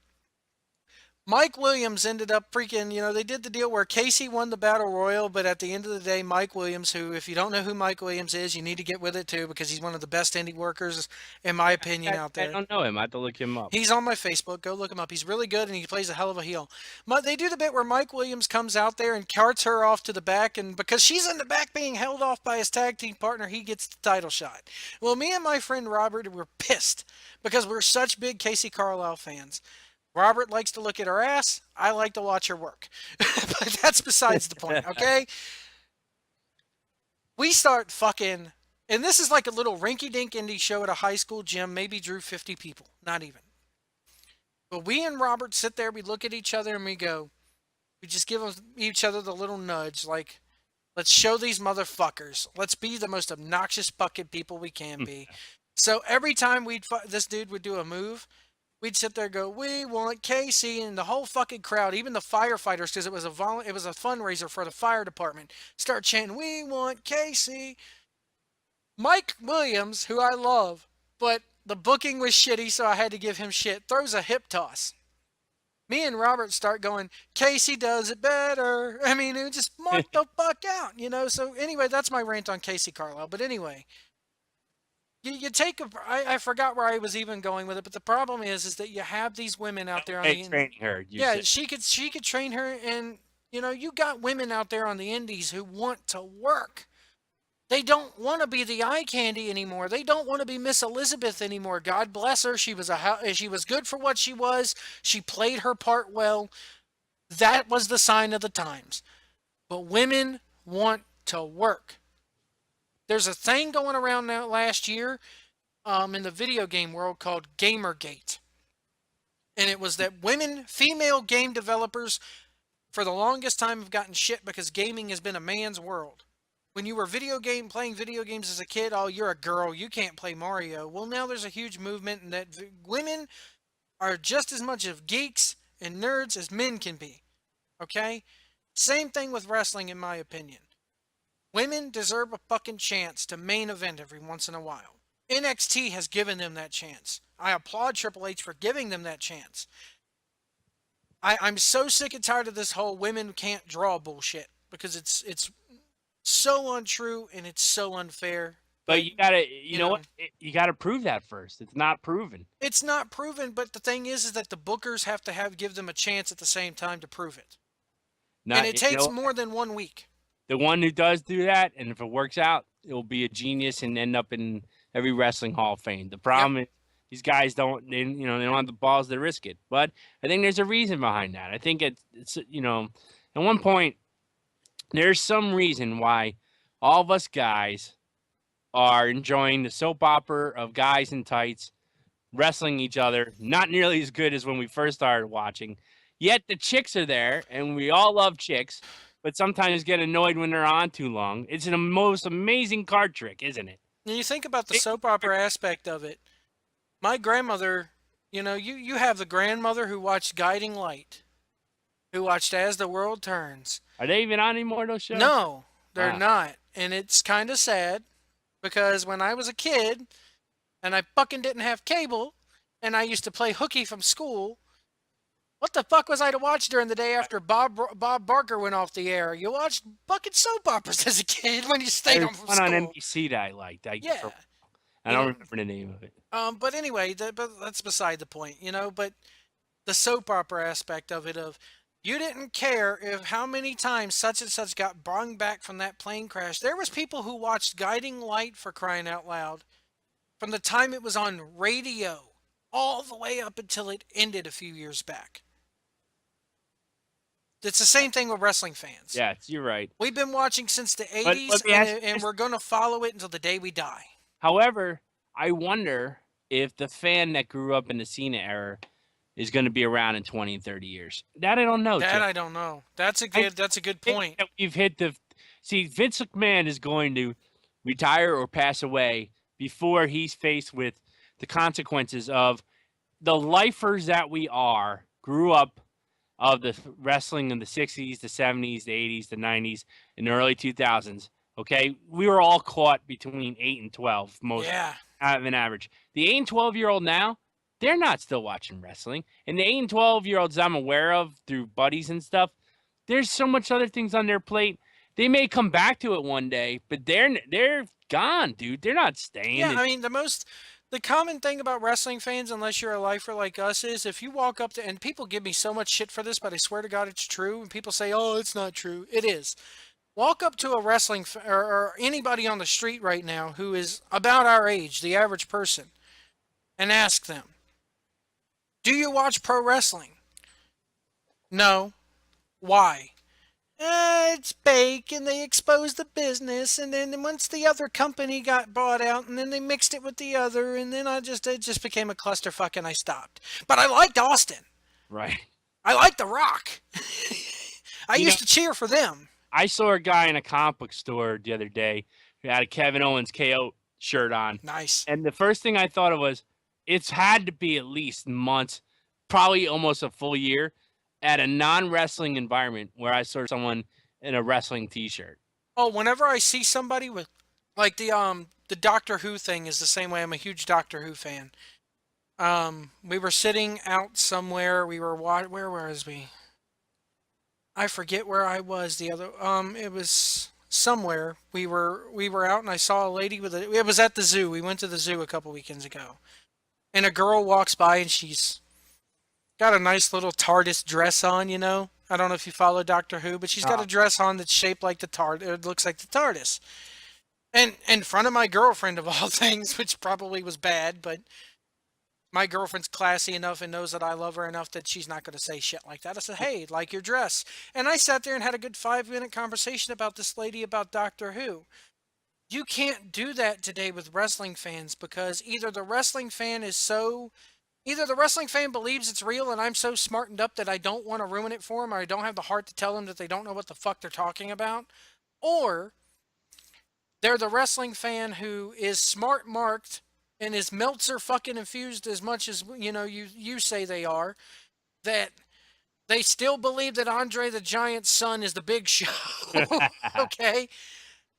Mike Williams ended up freaking, they did the deal where Casey won the Battle Royal, but at the end of the day, Mike Williams, who, if you don't know who Mike Williams is, you need to get with it too, because he's one of the best indie workers, in my opinion, out I there. don't know him. I have to look him up. He's on my Facebook. Go look him up. He's really good, and he plays a hell of a heel. They do the bit where Mike Williams comes out there and carts her off to the back, and because she's in the back being held off by his tag team partner, he gets the title shot. Well, me and my friend Robert were pissed because we're such big Casey Carlisle fans. Robert likes to look at her ass. I like to watch her work. But that's besides the point, okay? We start fucking, and this is like a little rinky-dink indie show at a high school gym, maybe drew 50 people, not even. But we and Robert sit there, we look at each other, and we just give each other the little nudge, like, let's show these motherfuckers. Let's be the most obnoxious fucking people we can be. So every time this dude would do a move, we'd sit there and go, we want Casey, and the whole fucking crowd, even the firefighters, because it was a fundraiser for the fire department, start chanting, we want Casey. Mike Williams, who I love, but the booking was shitty, so I had to give him shit, throws a hip toss. Me and Robert start going, Casey does it better. I mean, it just mark the fuck out, So anyway, that's my rant on Casey Carlisle. But anyway, you take I forgot where I was even going with it, but the problem is that you have these women out there on the training her. she could train her, and you got women out there on the indies who want to work. They don't want to be the eye candy anymore. They don't want to be Miss Elizabeth anymore. God bless her. She was good for what she was. She played her part well. That was the sign of the times. But women want to work. There's a thing going around now last year in the video game world called Gamergate. And it was that female game developers, for the longest time have gotten shit because gaming has been a man's world. When you were playing video games as a kid, oh, you're a girl, you can't play Mario. Well, now there's a huge movement and that women are just as much of geeks and nerds as men can be. Okay? Same thing with wrestling, in my opinion. Women deserve a fucking chance to main event every once in a while. NXT has given them that chance. I applaud Triple H for giving them that chance. I'm so sick and tired of this whole women can't draw bullshit because it's so untrue and it's so unfair. But But you gotta, you you know know, what? You gotta prove that first. It's not proven. it's not proven. But the thing is that the bookers have to give them a chance at the same time to prove it, and Not, it you takes know, more than 1 week. the one who does do that, and if it works out, it'll be a genius and end up in every wrestling Hall of Fame. The Yep. problem is these guys they don't have the balls to risk it. But I think there's a reason behind that. I think it's at one point there's some reason why all of us guys are enjoying the soap opera of guys in tights wrestling each other, not nearly as good as when we first started watching. Yet the chicks are there, and we all love chicks, but sometimes get annoyed when they're on too long. It's the most amazing card trick, isn't it? And you think about the soap opera aspect of it. My grandmother, you have the grandmother who watched Guiding Light, who watched As the World Turns. Are they even on anymore, those shows? No, they're Wow. not. And it's kind of sad because when I was a kid and I fucking didn't have cable and I used to play hooky from school, what the fuck was I to watch during the day after Bob Barker went off the air? You watched fucking soap operas as a kid when you stayed There's home from one on school. NBC that I liked. Yeah. I don't remember the name of it. But anyway, but that's beside the point, But the soap opera aspect of it, of you didn't care if how many times such and such got brung back from that plane crash. There was people who watched Guiding Light, for crying out loud, from the time it was on radio all the way up until it ended a few years back. It's the same thing with wrestling fans. Yeah, you're right. We've been watching since the But 80s, let me ask you and this. we're going to follow it until the day we die. However, I wonder if the fan that grew up in the Cena era is going to be around in 20 and 30 years. That I don't know, That Jeff. I don't know. That's a good point. We've hit Vince McMahon is going to retire or pass away before he's faced with the consequences of the lifers that we grew up of the wrestling in the 60s, the 70s, the 80s, the 90s, and the early 2000s. Okay, we were all caught between 8 and 12, most out of an average. The 8 and 12-year-old now, they're not still watching wrestling. And the 8 and 12-year-olds I'm aware of through buddies and stuff, there's so much other things on their plate. They may come back to it one day, but they're gone, dude. They're not staying. Yeah, I mean, the common thing about wrestling fans, unless you're a lifer like us, is if you walk up to, and people give me so much shit for this, but I swear to God it's true, and people say, oh, it's not true. It is. Walk up to a or anybody on the street right now who is about our age, the average person, and ask them, do you watch pro wrestling? No. Why? It's fake, and they exposed the business, and then once the other company got bought out, and then they mixed it with the other, and then it just became a clusterfuck, and I stopped. But I liked Austin. Right. I liked The Rock. I used to cheer for them. I saw a guy in a comic book store the other day who had a Kevin Owens KO shirt on. Nice. And the first thing I thought of was, it's had to be at least months, probably almost a full year, at a non-wrestling environment where I saw someone in a wrestling T-shirt. Oh, whenever I see somebody with, like the Doctor Who thing is the same way. I'm a huge Doctor Who fan. We were sitting out somewhere. We were where was we? I forget where I was. It was somewhere. We were out, and I saw a lady with it was at the zoo. We went to the zoo a couple weekends ago, and a girl walks by, and she's got a nice little TARDIS dress on. I don't know if you follow Doctor Who, but she's got a dress on that's shaped like the TARDIS. It looks like the TARDIS, and in front of my girlfriend of all things, which probably was bad, but my girlfriend's classy enough and knows that I love her enough that she's not going to say shit like that. I said, hey, like your dress. And I sat there and had a good 5-minute conversation about this lady about Doctor Who. You can't do that today with wrestling fans because either the wrestling fan believes it's real and I'm so smartened up that I don't want to ruin it for them, or I don't have the heart to tell them that they don't know what the fuck they're talking about. Or they're the wrestling fan who is smart marked and is Meltzer fucking infused as much as you say they are, that They still believe that Andre the Giant's son is the Big Show. Okay?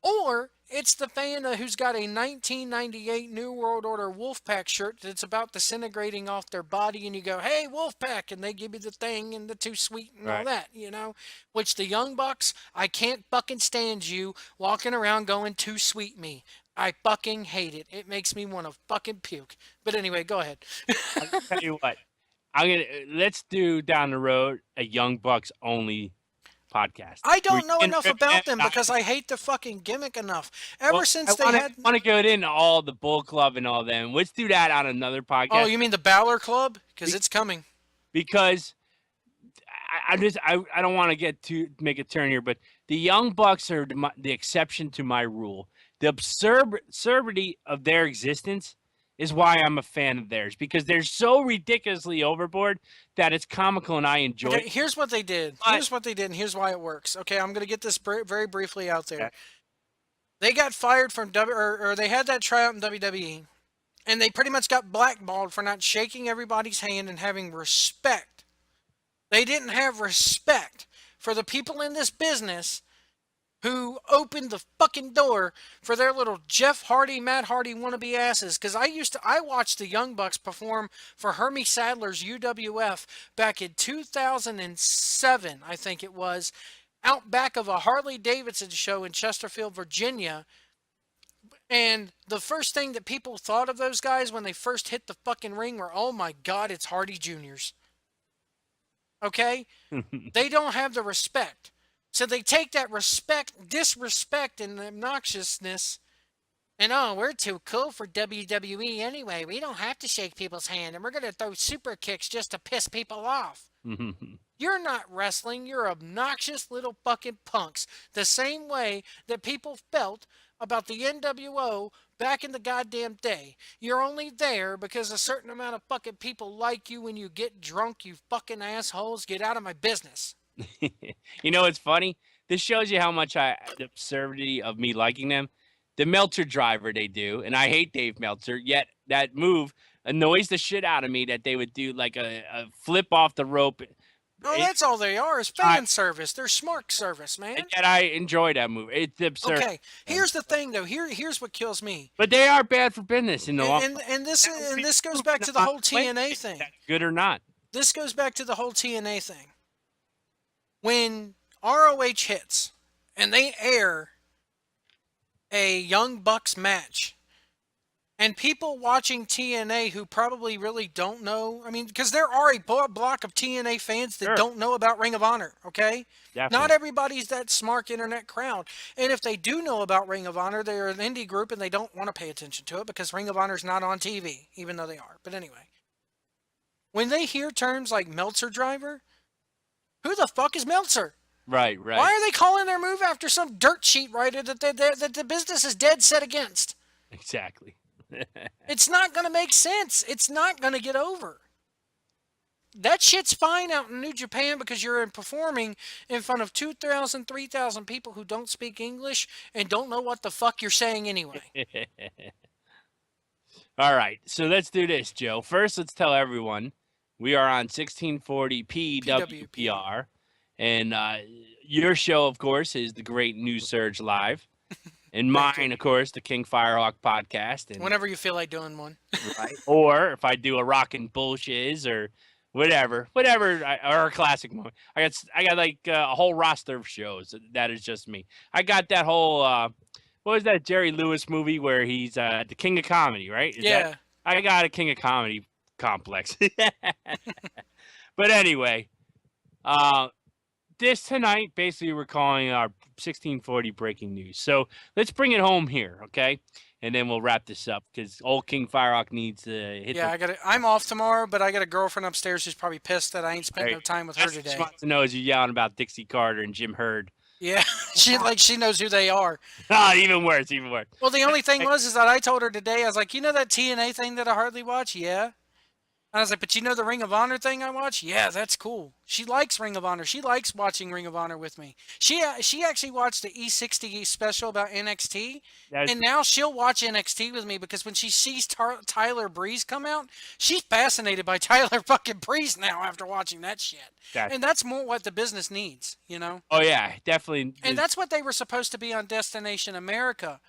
Or it's the fan who's got a 1998 New World Order Wolfpack shirt that's about disintegrating off their body, and you go, "Hey, Wolfpack," and they give you the thing and the too sweet and all Right. that, you know? Which the Young Bucks, I can't fucking stand you walking around going, "Too sweet me." I fucking hate it. It makes me want to fucking puke. But anyway, go ahead. I'll tell you what. Let's do down the road a Young Bucks only podcast. I We don't know can enough rip them about them out. because I hate the fucking gimmick enough. Well, Ever I since they want to had. want to go into all the Bull Club and all them. Let's do that on another Oh, podcast you mean the Balor Club? Because be- it's coming. because I don't want to get to make a turn here, but the Young Bucks are the exception to my rule. The absurdity of their existence is why I'm a fan of theirs, because they're so ridiculously overboard that it's comical and I enjoy Okay, it. here's what they did. But Here's what they did, and here's why it works. Okay, I'm going to get this very briefly out there. Okay. They got fired from or they had that tryout in WWE, and they pretty much got blackballed for not shaking everybody's hand and having respect. They didn't have respect for the people in this business who opened the fucking door for their little Jeff Hardy, Matt Hardy wannabe asses. Because I watched the Young Bucks perform for Hermie Sadler's UWF back in 2007, I think it was, out back of a Harley Davidson show in Chesterfield, Virginia. And the first thing that people thought of those guys when they first hit the fucking ring were, "Oh my God, it's Hardy Juniors." Okay? They don't have the respect. So they take that disrespect, and obnoxiousness, and "Oh, we're too cool for WWE anyway. We don't have to shake people's hand, and we're going to throw super kicks just to piss people off." You're not wrestling. You're obnoxious little fucking punks. The same way that people felt about the NWO back in the goddamn day. You're only there because a certain amount of fucking people like you when you get drunk, you fucking assholes. Get out of my business. You know, it's funny. This shows you how much the absurdity of me liking them. The Meltzer driver they do, and I hate Dave Meltzer, yet that move annoys the shit out of me that they would do like a flip off the rope. Oh, It- that's all they are is fan service. They're smart service, man. and yet I enjoy that move. It's absurd. Okay, here's the thing though. Here's what kills me. But they are bad for business in the long run. And this goes back to the whole TNA thing. Good or not. This goes back to the whole TNA thing. When ROH hits and they air a Young Bucks match, and people watching TNA who probably really don't know, I mean, because there are a block of TNA fans that Sure. don't know about Ring of Honor, okay? Definitely. Not everybody's that smart internet crowd. And if they do know about Ring of Honor, they're an indie group and they don't want to pay attention to it because Ring of Honor's not on TV, even though they are. But anyway, when they hear terms like Meltzer driver, who the fuck is Meltzer? Right. Why are they calling their move after some dirt sheet writer that the business is dead set against? Exactly. It's not going to make sense. It's not going to get over. That shit's fine out in New Japan because you're performing in front of 2,000, 3,000 people who don't speak English and don't know what the fuck you're saying anyway. All right. So let's do this, Joe. First, let's tell everyone we are on 1640 PWPR. And your show, of course, is the Great News Surge Live. And mine, of course, the King Firehawk podcast. And, Whenever you feel like doing one. right? Or if I do a rockin' bullshiz or whatever, or a classic moment. I got like a whole roster of shows. That is just me. I got that whole, what was that Jerry Lewis movie where he's the King of Comedy, right? I got a King of Comedy complex. But anyway, this tonight, basically, we're calling our 1640 breaking news. So let's bring it home here, okay? And then we'll wrap this up because old King Firehawk needs to hit. Yeah, I'm off tomorrow, but I got a girlfriend upstairs who's probably pissed that I ain't spent no time with her today. She wants to know is you yelling about Dixie Carter and Jim Hurd. Yeah, she knows who they are. Even worse. Well, the only thing is that I told her today, I was like, you know that TNA thing that I hardly watch? Yeah. I was like, but you know the Ring of Honor thing I watch? Yeah, that's cool. She likes Ring of Honor. She likes watching Ring of Honor with me. She actually watched the E60 special about NXT, That and now she'll watch NXT with me because when she sees Tyler Breeze come out, she's fascinated by Tyler fucking Breeze now after watching that shit. that. And that's more what the business needs, you know? Oh yeah, definitely. And that's what they were supposed to be on Destination America,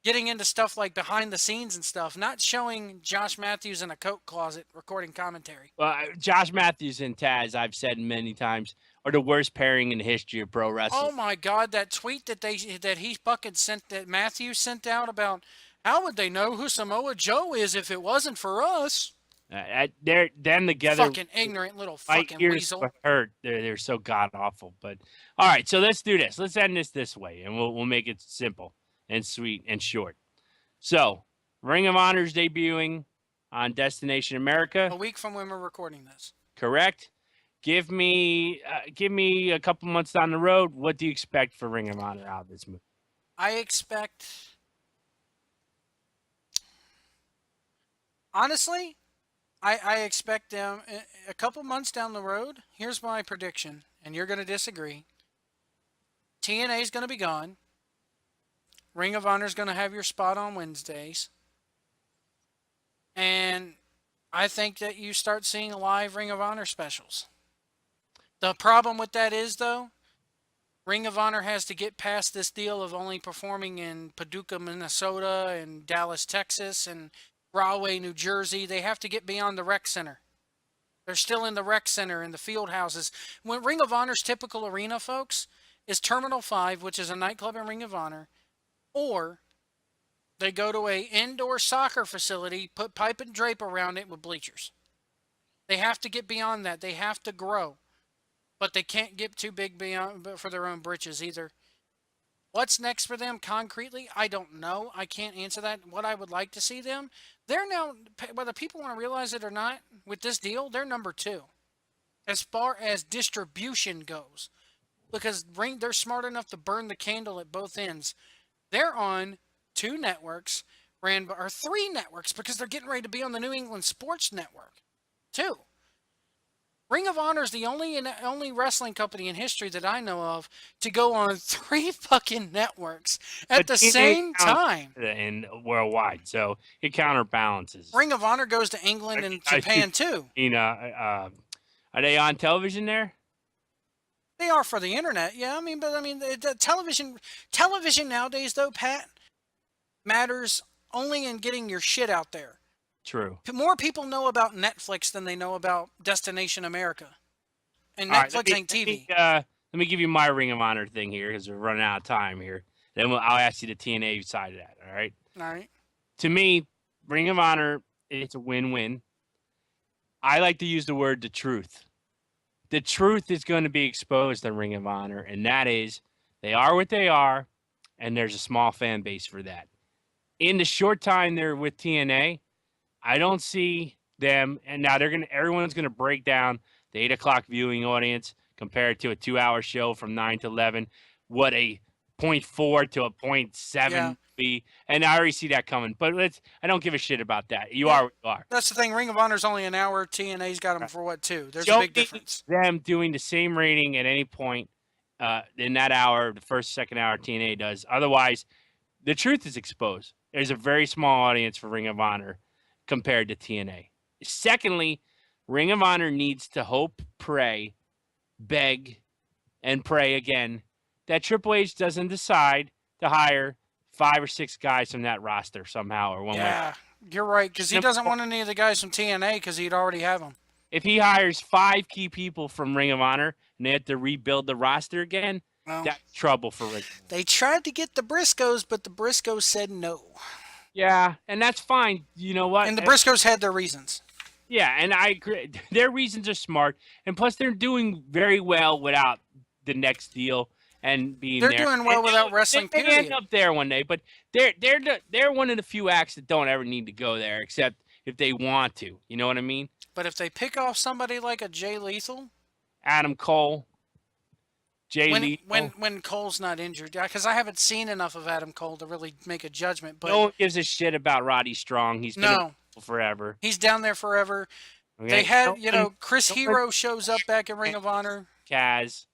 getting into stuff like behind the scenes and stuff, not showing Josh Matthews in a coat closet recording commentary. Josh Matthews and Taz, I've said many times, are the worst pairing in the history of pro wrestling. Oh my God, that tweet that he fucking sent, that Matthews sent out about how would they know who Samoa Joe is if it wasn't for us? They're them together. Fucking ignorant little My fucking ears weasel. hurt. They're so god awful. But all right, so let's do this. Let's end this way, and we'll make it simple and sweet and short. So, Ring of Honor's debuting on Destination America. A week from when we're recording this. Correct. Give me a couple months down the road. What do you expect for Ring of Honor out of this movie? I expect, honestly, I expect them a couple months down the road. Here's my prediction, and you're going to disagree. TNA is going to be gone. Ring of Honor is going to have your spot on Wednesdays. And I think that you start seeing live Ring of Honor specials. The problem with that is, though, Ring of Honor has to get past this deal of only performing in Paducah, Minnesota, and Dallas, Texas, and Rahway, New Jersey. They have to get beyond the rec center. They're still in the rec center, in the field houses. When Ring of Honor's typical arena, folks, is Terminal 5, which is a nightclub in Ring of Honor, or they go to a indoor soccer facility, put pipe and drape around it with bleachers. They have to get beyond that. They have to grow. But they can't get too big beyond for their own britches either. What's next for them concretely? I don't know. I can't answer that. What I would like to see them, they're now, whether people want to realize it or not, with this deal, they're number 2 as far as distribution goes. Because they're smart enough to burn the candle at both ends. They're on 2 networks, or 3 networks, because they're getting ready to be on the New England Sports Network. 2. Ring of Honor is the only wrestling company in history that I know of to go on 3 fucking networks at the same time. And worldwide, so it counterbalances. Ring of Honor goes to England and Japan too. Are they on television there? They are for the internet, yeah. The television nowadays, though, Pat, matters only in getting your shit out there. True. More people know about Netflix than they know about Destination America. And Netflix ain't TV. Let me give you my Ring of Honor thing here because we're running out of time here. Then I'll ask you the TNA side of that, all right? All right. To me, Ring of Honor, it's a win-win. I like to use the word the truth. The truth is going to be exposed on Ring of Honor, and that is they are what they are, and there's a small fan base for that. In the short time they're with TNA, I don't see them, and now everyone's gonna break down the 8 o'clock viewing audience compared to a 2-hour show from 9 to 11. What a 0.4 to a 0.7 be, and I already see that coming. But I don't give a shit about that. You are what you are. That's the thing. Ring of Honor's only an hour. TNA's got them for what, 2? There's a big difference. Them doing the same rating at any point in that hour, the first, second hour TNA does. Otherwise, the truth is exposed. There's a very small audience for Ring of Honor compared to TNA. Secondly, Ring of Honor needs to hope, pray, beg, and pray again that Triple H doesn't decide to hire 5 or 6 guys from that roster somehow or one way. Yeah, you're right, because he doesn't want any of the guys from TNA because he'd already have them. If he hires 5 key people from Ring of Honor and they have to rebuild the roster again, that's trouble for Ring. They tried to get the Briscoes, but the Briscoes said no. Yeah, and that's fine. You know what? And the Briscoes had their reasons. Yeah, and I agree. Their reasons are smart, and plus they're doing very well without the next deal and being there. They're doing well without wrestling. They end up there one day, but they're one of the few acts that don't ever need to go there, except if they want to. You know what I mean? But if they pick off somebody like a Jay Lethal, Adam Cole, when Cole's not injured, because I haven't seen enough of Adam Cole to really make a judgment. But no one gives a shit about Roddy Strong. He's been forever. He's down there forever. Okay, They had, no one, Chris no one Hero shows up back in Ring of Honor. Kaz.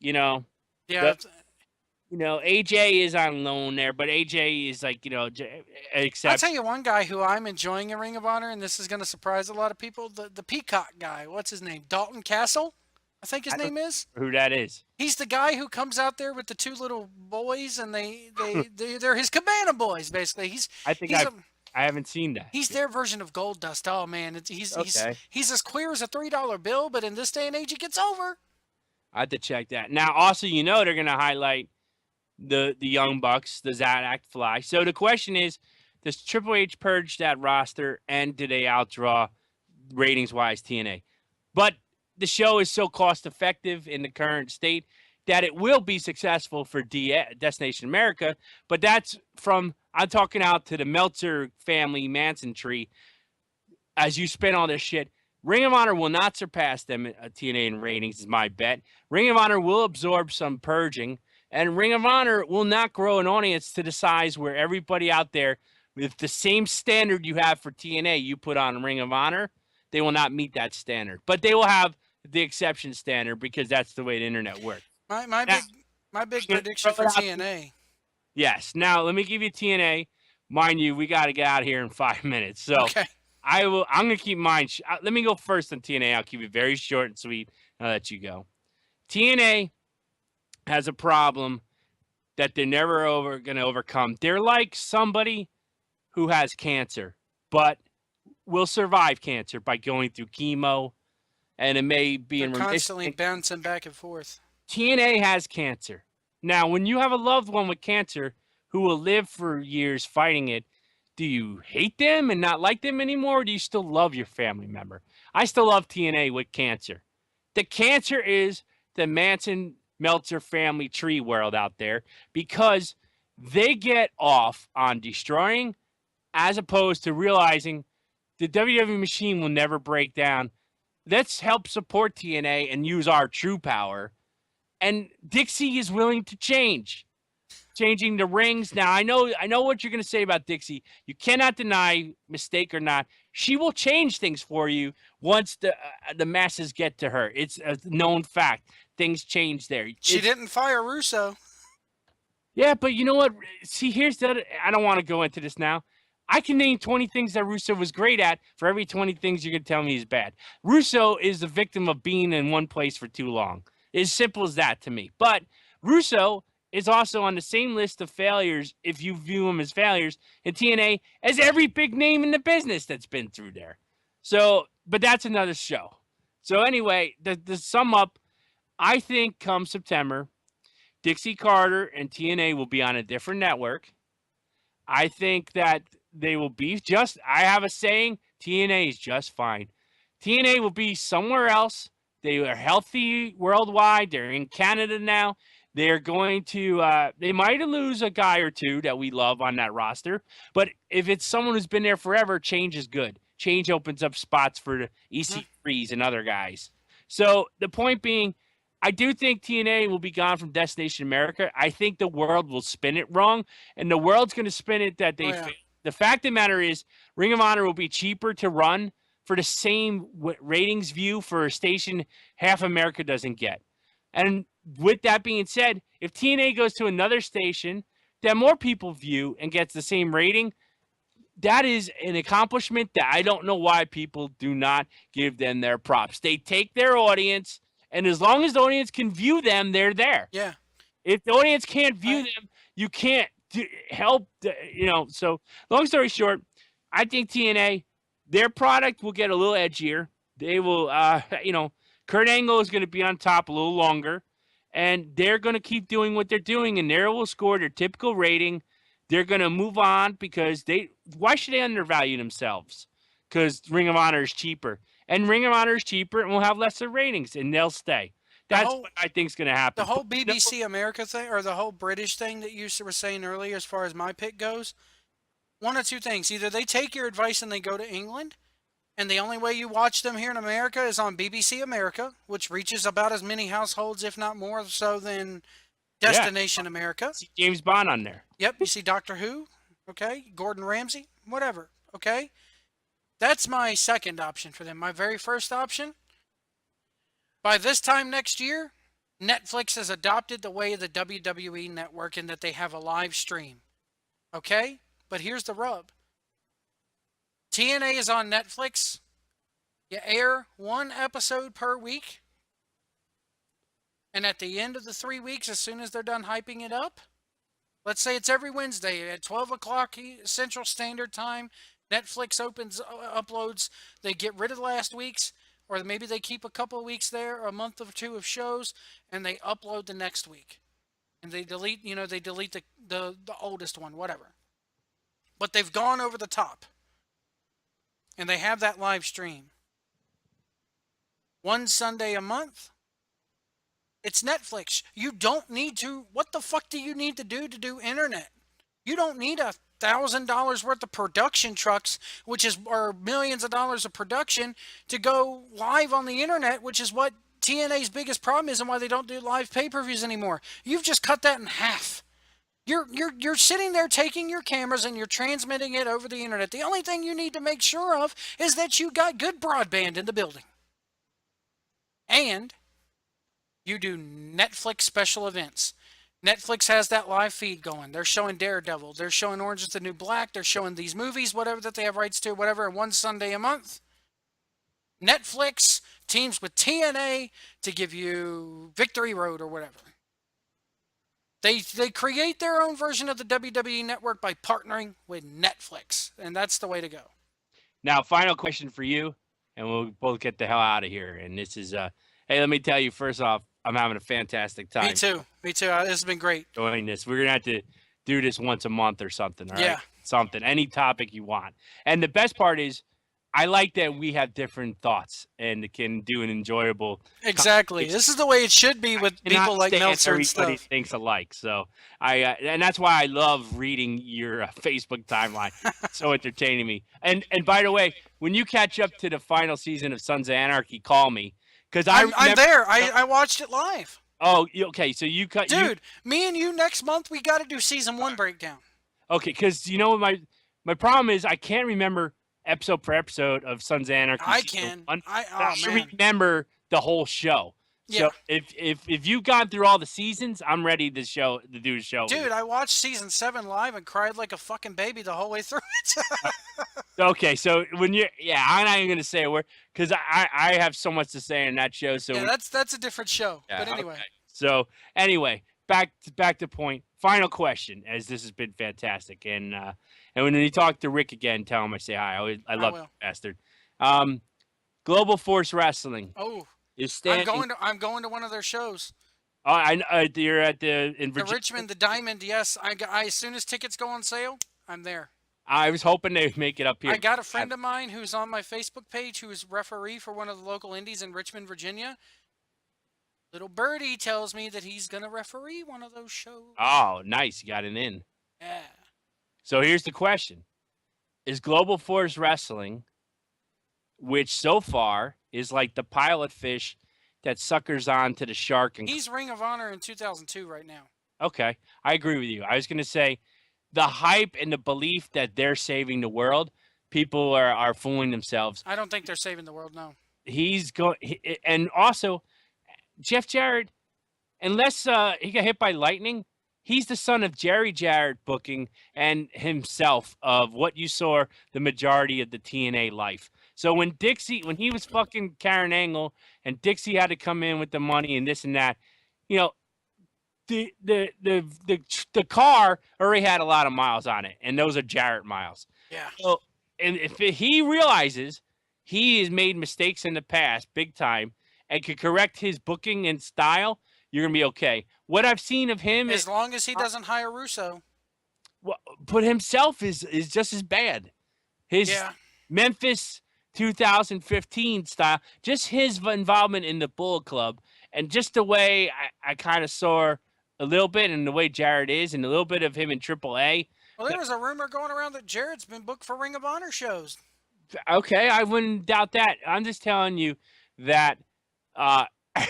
You know, Yeah, the AJ is on loan there, but AJ is like I'll tell except you one guy who I'm enjoying in Ring of Honor, and this is going to surprise a lot of people. The Peacock guy. What's his name? Dalton Castle, I think his I don't name is. know who that is. He's the guy who comes out there with the two little boys, and they're his cabana boys basically. I think He's a I haven't seen that. he's their version of Gold Dust. Oh man, Okay, he's as queer as a $3 bill, but in this day and age, it gets over. I have to check that. Now, also, they're gonna highlight the Young Bucks, the Zadak Fly. So the question is, does Triple H purge that roster, and do they outdraw ratings wise TNA? But the show is so cost effective in the current state that it will be successful for Destination America. But that's I'm talking out to the Meltzer family Manson tree. As you spin all this shit, Ring of Honor will not surpass them at TNA in ratings, is my bet. Ring of Honor will absorb some purging, and Ring of Honor will not grow an audience to the size where everybody out there, with the same standard you have for TNA, you put on Ring of Honor, they will not meet that standard. But they will have the exception standard because that's the way the internet works. My Now, big I'm gonna prediction throw for it out there. TNA. Yes. Now, let me give you TNA. Mind you, we got to get out of here in 5 minutes. So Okay. I'm going to keep mine. Let me go first on TNA. I'll keep it very short and sweet. I'll let you go. TNA has a problem that they're never going to overcome. They're like somebody who has cancer, but will survive cancer by going through chemo, and it may be They're in constantly remission. bouncing back and forth. TNA has cancer. Now, when you have a loved one with cancer who will live for years fighting it, do you hate them and not like them anymore, or do you still love your family member? I still love TNA with cancer. The cancer is the Manson Meltzer family tree world out there because they get off on destroying as opposed to realizing the WWE machine will never break down. Let's help support TNA and use our true power. And Dixie is willing to changing the rings. Now I know what you're going to say about Dixie. You cannot deny, mistake or not, she will change things for you once the masses get to her. It's a known fact. Things change there. She didn't fire Russo. Yeah, but you know what? See, here's the other, I don't want to go into this now. I can name 20 things that Russo was great at for every 20 things you're going to tell me he's bad. Russo is the victim of being in one place for too long. As simple as that to me. But Russo is also on the same list of failures, if you view him as failures, in TNA as every big name in the business that's been through there. So, but that's another show. So anyway, to sum up, I think come September, Dixie Carter and TNA will be on a different network. I think that they will be I have a saying, TNA is just fine. TNA will be somewhere else. They are healthy worldwide. They're in Canada now. They're going to, they might lose a guy or two that we love on that roster. But if it's someone who's been there forever, change is good. Change opens up spots for the EC3s and other guys. So the point being, I do think TNA will be gone from Destination America. I think the world will spin it wrong, and the world's going to spin it that they failed. The fact of the matter is, Ring of Honor will be cheaper to run for the same ratings view for a station half America doesn't get. And with that being said, if TNA goes to another station that more people view and gets the same rating, that is an accomplishment that I don't know why people do not give them their props. They take their audience, and as long as the audience can view them, they're there. Yeah. If the audience can't view them, you can't help. So long story short, I think TNA, their product will get a little edgier. They will, Kurt Angle is going to be on top a little longer, and they're going to keep doing what they're doing, and they will score their typical rating. They're going to move on because why should they undervalue themselves? Because Ring of Honor is cheaper. And Ring of Honor is cheaper and will have lesser ratings, and they'll stay. That's what I think is going to happen. The whole BBC America thing, or the whole British thing that you were saying earlier as far as my pick goes, one of two things. Either they take your advice and they go to England, and the only way you watch them here in America is on BBC America, which reaches about as many households, if not more so, than Destination America. See James Bond on there. Yep, you see Doctor Who, okay? Gordon Ramsay, whatever, okay? That's my second option for them. My very first option, by this time next year, Netflix has adopted the way of the WWE network in that they have a live stream. Okay? But here's the rub. TNA is on Netflix. You air one episode per week. And at the end of the 3 weeks, as soon as they're done hyping it up, let's say it's every Wednesday at 12 o'clock Central Standard Time, Netflix uploads, they get rid of last week's, or maybe they keep a couple of weeks there, or a month or two of shows, and they upload the next week. And they delete, they delete the oldest one, whatever. But they've gone over the top. And they have that live stream. One Sunday a month. It's Netflix. You don't need to. What the fuck do you need to do internet? You don't need $1,000 worth of production trucks, or millions of dollars of production to go live on the internet, which is what TNA's biggest problem is and why they don't do live pay-per-views anymore. You've just cut that in half. You're sitting there taking your cameras and you're transmitting it over the internet. The only thing you need to make sure of is that you got good broadband in the building. And you do Netflix special events. Netflix has that live feed going. They're showing Daredevil. They're showing Orange is the New Black. They're showing these movies, whatever that they have rights to, whatever, one Sunday a month. Netflix teams with TNA to give you Victory Road or whatever. They create their own version of the WWE network by partnering with Netflix, and that's the way to go. Now, final question for you, and we'll both get the hell out of here. And this is, hey, let me tell you, first off, I'm having a fantastic time. Me too. This has been great. Doing this. We're going to have to do this once a month or something, all right? Yeah. Something, any topic you want. And the best part is, I like that we have different thoughts and can do an enjoyable. Exactly. This is the way it should be with people like Meltzer and stuff. Everybody thinks alike. So and that's why I love reading your Facebook timeline. It's so entertaining me. And by the way, when you catch up to the final season of Sons of Anarchy, call me because I'm there. I watched it live. Oh, okay. So you cut, dude. Me and you next month. We got to do season 1 breakdown. Okay, because you know what my problem is, I can't remember episode per episode of Sons of Anarchy. I can. I remember the whole show. Yeah. So if you've gone through all the seasons, I'm ready to do a show. Dude, I watched season 7 live and cried like a fucking baby the whole way through it. Okay, so I'm not even gonna say a word because I have so much to say in that show. So yeah, that's a different show. Yeah, but anyway. Okay. So anyway, back to point. Final question, as this has been fantastic, and when you talk to Rick again, tell him I say hi. I love you, bastard. Global Force Wrestling. Oh, is standing. I'm going to one of their shows. Oh, you're at in Virginia. The Richmond, the Diamond. Yes, I as soon as tickets go on sale, I'm there. I was hoping they'd make it up here. I got a friend of mine who's on my Facebook page who is referee for one of the local indies in Richmond, Virginia. Little birdie tells me that he's going to referee one of those shows. Oh, nice. You got an in. Yeah. So here's the question. Is Global Force Wrestling, which so far is like the pilot fish that suckers on to the shark. He's Ring of Honor in 2002 right now. Okay. I agree with you. I was going to say the hype and the belief that they're saving the world, people are fooling themselves. I don't think they're saving the world, no. And also, Jeff Jarrett, unless he got hit by lightning, he's the son of Jerry Jarrett booking and himself of what you saw the majority of the TNA life. So when he was fucking Karen Angle and Dixie had to come in with the money and this and that, you know, the car already had a lot of miles on it, and those are Jarrett miles. Yeah. So, and if he realizes he has made mistakes in the past, big time, and could correct his booking and style, you're gonna be okay. What I've seen of him, as long as he doesn't hire Russo, but himself is just as bad. His Memphis 2015 style, just his involvement in the Bullet Club, and just the way I kind of saw a little bit, and the way Jarrett is, and a little bit of him in AAA. Well, there was a rumor going around that Jarrett's been booked for Ring of Honor shows. Okay, I wouldn't doubt that. I'm just telling you that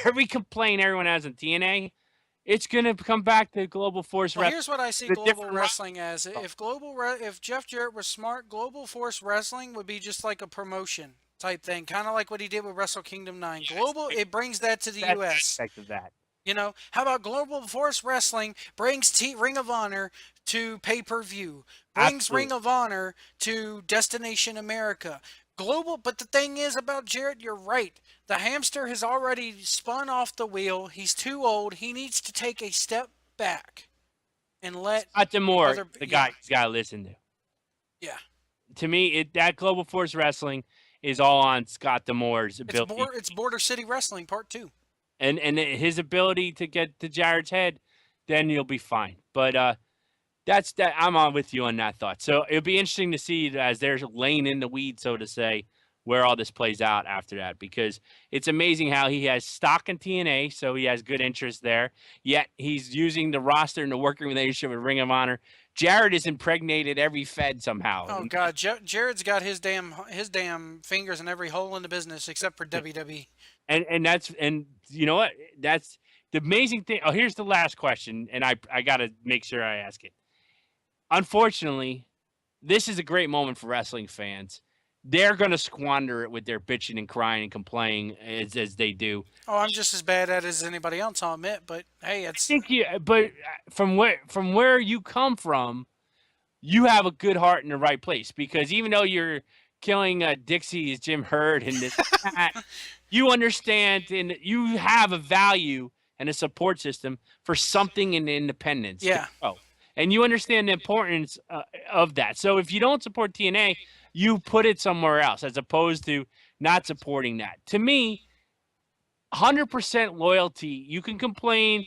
every complaint everyone has on TNA It's gonna come back to Global Force Well, Wrestling. here's what I see The Global different Wrestling as. If Jeff Jarrett was smart, Global Force Wrestling would be just like a promotion type thing, kind of like what he did with Wrestle Kingdom 9. Global, it brings that to the that U.S. aspect of that. You know, how about Global Force Wrestling brings Ring of Honor to pay-per-view, brings Ring Absolutely. of Honor to Destination America. Global, but the thing is about Jarrett, you're right. The hamster has already spun off the wheel. He's too old. He needs to take a step back and let Scott D'Amore, other, the yeah, guy he's got to listen to. yeah. To me, that Global Force Wrestling is all on Scott D'Amore's ability It's Border City Wrestling Part 2. and his ability to get to Jarrett's head. Then you'll be fine. But that's that. I'm on with you on that thought. So it'll be interesting to see as they're laying in the weeds, so to say, where all this plays out after that. Because it's amazing how he has stock in TNA, so he has good interest there. Yet he's using the roster and the working relationship with Ring of Honor. Jarrett is impregnated every Fed somehow. Oh God, Jared's got his damn fingers in every hole in the business except for WWE. And you know what? That's the amazing thing. Oh, here's the last question, and I got to make sure I ask it. Unfortunately, this is a great moment for wrestling fans. They're going to squander it with their bitching and crying and complaining as they do. Oh, I'm just as bad at it as anybody else, I'll admit. But hey, I it's think but from where you come from, you have a good heart in the right place because even though you're killing Dixie's Jim Herd and this, that, you understand and you have a value and a support system for something in independence. yeah. And you understand the importance of that. So if you don't support TNA, you put it somewhere else as opposed to not supporting that. To me, 100% loyalty. You can complain,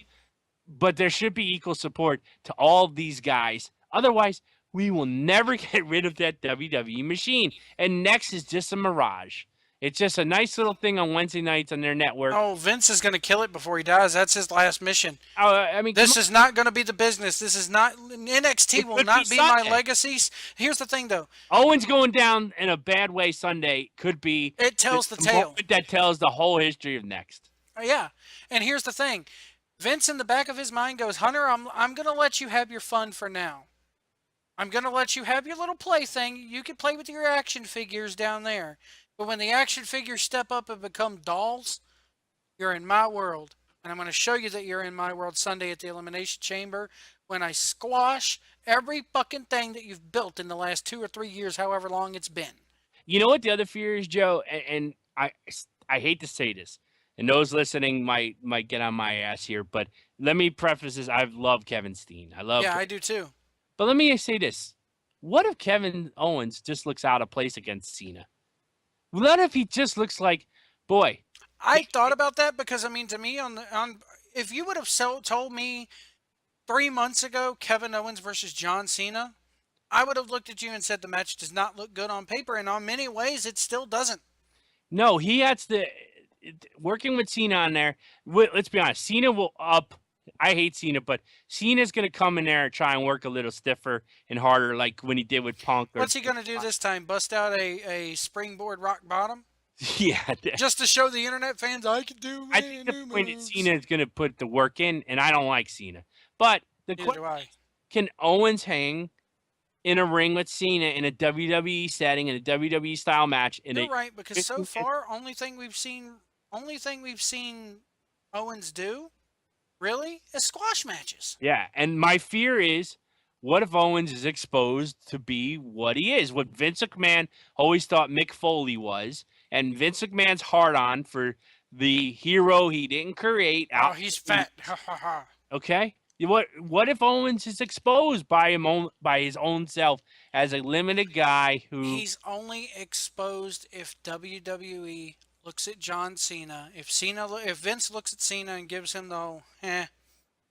but there should be equal support to all of these guys. Otherwise, we will never get rid of that WWE machine. And next is just a mirage. It's just a nice little thing on Wednesday nights on their network. Oh, Vince is going to kill it before he dies. That's his last mission. I mean, This is not going to be the business. This is not NXT it will could not be be my Sunday. legacy. Here's the thing, though. Owens going down in a bad way Sunday could be It tells the tale. moment that tells the whole history of next. Yeah, and here's the thing. Vince in the back of his mind goes, Hunter, I'm going to let you have your fun for now. I'm going to let you have your little play thing. You can play with your action figures down there. But when the action figures step up and become dolls, you're in my world. And I'm going to show you that you're in my world Sunday at the Elimination Chamber when I squash every fucking thing that you've built in the last 2 or 3 years, however long it's been. You know what the other fear is, Joe? And I hate to say this, and those listening might get on my ass here, but let me preface this. I love Kevin Steen. Yeah, I do too. But let me say this. What if Kevin Owens just looks out of place against Cena? What if he just looks like, boy, I thought about that because I mean, to me, if you would have told me 3 months ago Kevin Owens versus John Cena, I would have looked at you and said the match does not look good on paper, and on many ways it still doesn't. no, he has to working with Cena on there. Let's be honest, Cena will up. I hate Cena, but Cena's going to come in there and try and work a little stiffer and harder, like when he did with Punk. What's he going to do this time? Bust out a springboard rock bottom? Yeah, Just to show the internet fans I can do I many think the new point is moves. Cena is going to put the work in, and I don't like Cena. But the Neither do I. can Owens hang in a ring with Cena in a WWE setting in a WWE style match? You're right, because so far, only thing we've seen Owens do, really, is squash matches. Yeah, and my fear is, what if Owens is exposed to be what he is? What Vince McMahon always thought Mick Foley was, and Vince McMahon's hard on for the hero he didn't create. Oh, he's fat. Ha ha ha. Okay. What if Owens is exposed by his own self as a limited guy who He's only exposed if WWE looks at John Cena. If Vince looks at Cena and gives him the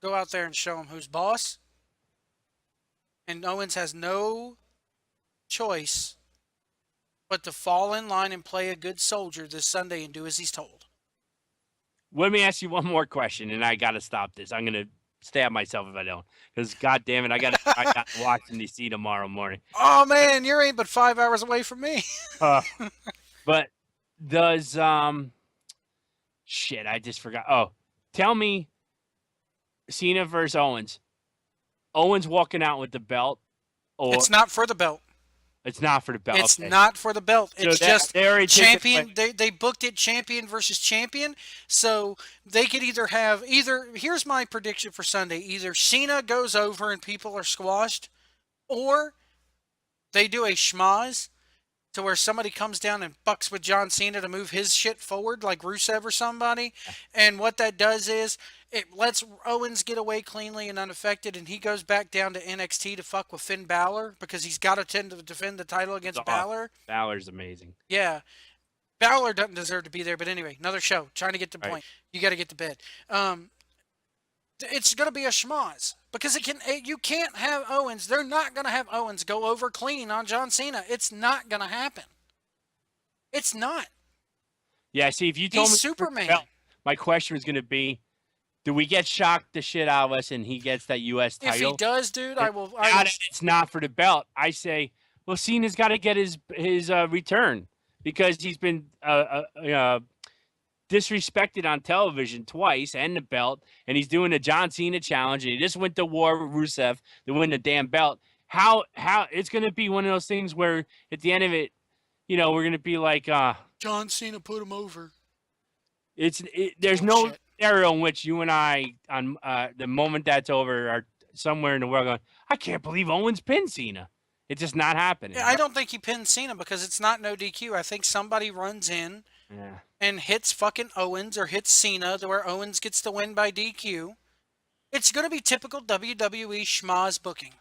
go out there and show him who's boss. And Owens has no choice but to fall in line and play a good soldier this Sunday and do as he's told. Let me ask you one more question, and I got to stop this. I'm gonna stab myself if I don't, because God damn it, I got to watch in DC tomorrow morning. Oh man, you ain't but 5 hours away from me. But does shit? I just forgot. Oh, tell me, Cena versus Owens. Owens walking out with the belt, or It's not for the belt. it's not for the belt. It's Okay. not for the belt. So It's just they already champion. They booked it champion versus champion. So they could either have here's my prediction for Sunday. Either Cena goes over and people are squashed, or they do a schmoz to where somebody comes down and bucks with John Cena to move his shit forward, like Rusev or somebody. And what that does is it lets Owens get away cleanly and unaffected, and he goes back down to NXT to fuck with Finn Balor because he's got to tend to defend the title against Balor. Balor's amazing. Yeah. Balor doesn't deserve to be there, but anyway, another show. Trying to get to the point. You got to get to bed. It's going to be a schmoz because you can't have Owens. They're not going to have Owens go over clean on John Cena. It's not going to happen. It's not. Yeah, see, if you told me Superman. My question was going to be, do we get shocked the shit out of us and he gets that U.S. title? If he does, dude, I will. It's not for the belt. I say, well, Cena's got to get his return because he's been disrespected on television twice and the belt, and he's doing the John Cena challenge, and he just went to war with Rusev to win the damn belt. How it's going to be one of those things where at the end of it, we're going to be like, John Cena put him over. There's no scenario in which you and I, on the moment that's over, are somewhere in the world going, I can't believe Owens pinned Cena. It's just not happening. Yeah, I don't think he pinned Cena because it's not no DQ. I think somebody runs in and hits fucking Owens or hits Cena to where Owens gets the win by DQ. It's going to be typical WWE schmoz booking.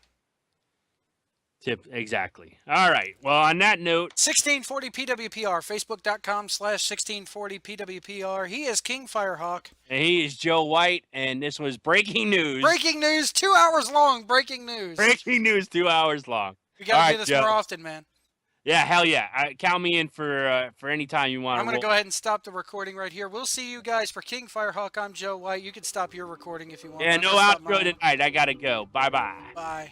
Exactly. All right. Well, on that note, 1640 PWPR, Facebook.com/1640 PWPR. He is King Firehawk. And he is Joe White, and this was Breaking News. Breaking news, 2 hours long. Breaking news. Breaking news, 2 hours long. We got to do this more often, man. Yeah, hell yeah. Count me in for any time you want. I'm going to go ahead and stop the recording right here. We'll see you guys for King Firehawk. I'm Joe White. You can stop your recording if you want. Yeah, no outro tonight. I got to go. Bye-bye. Bye.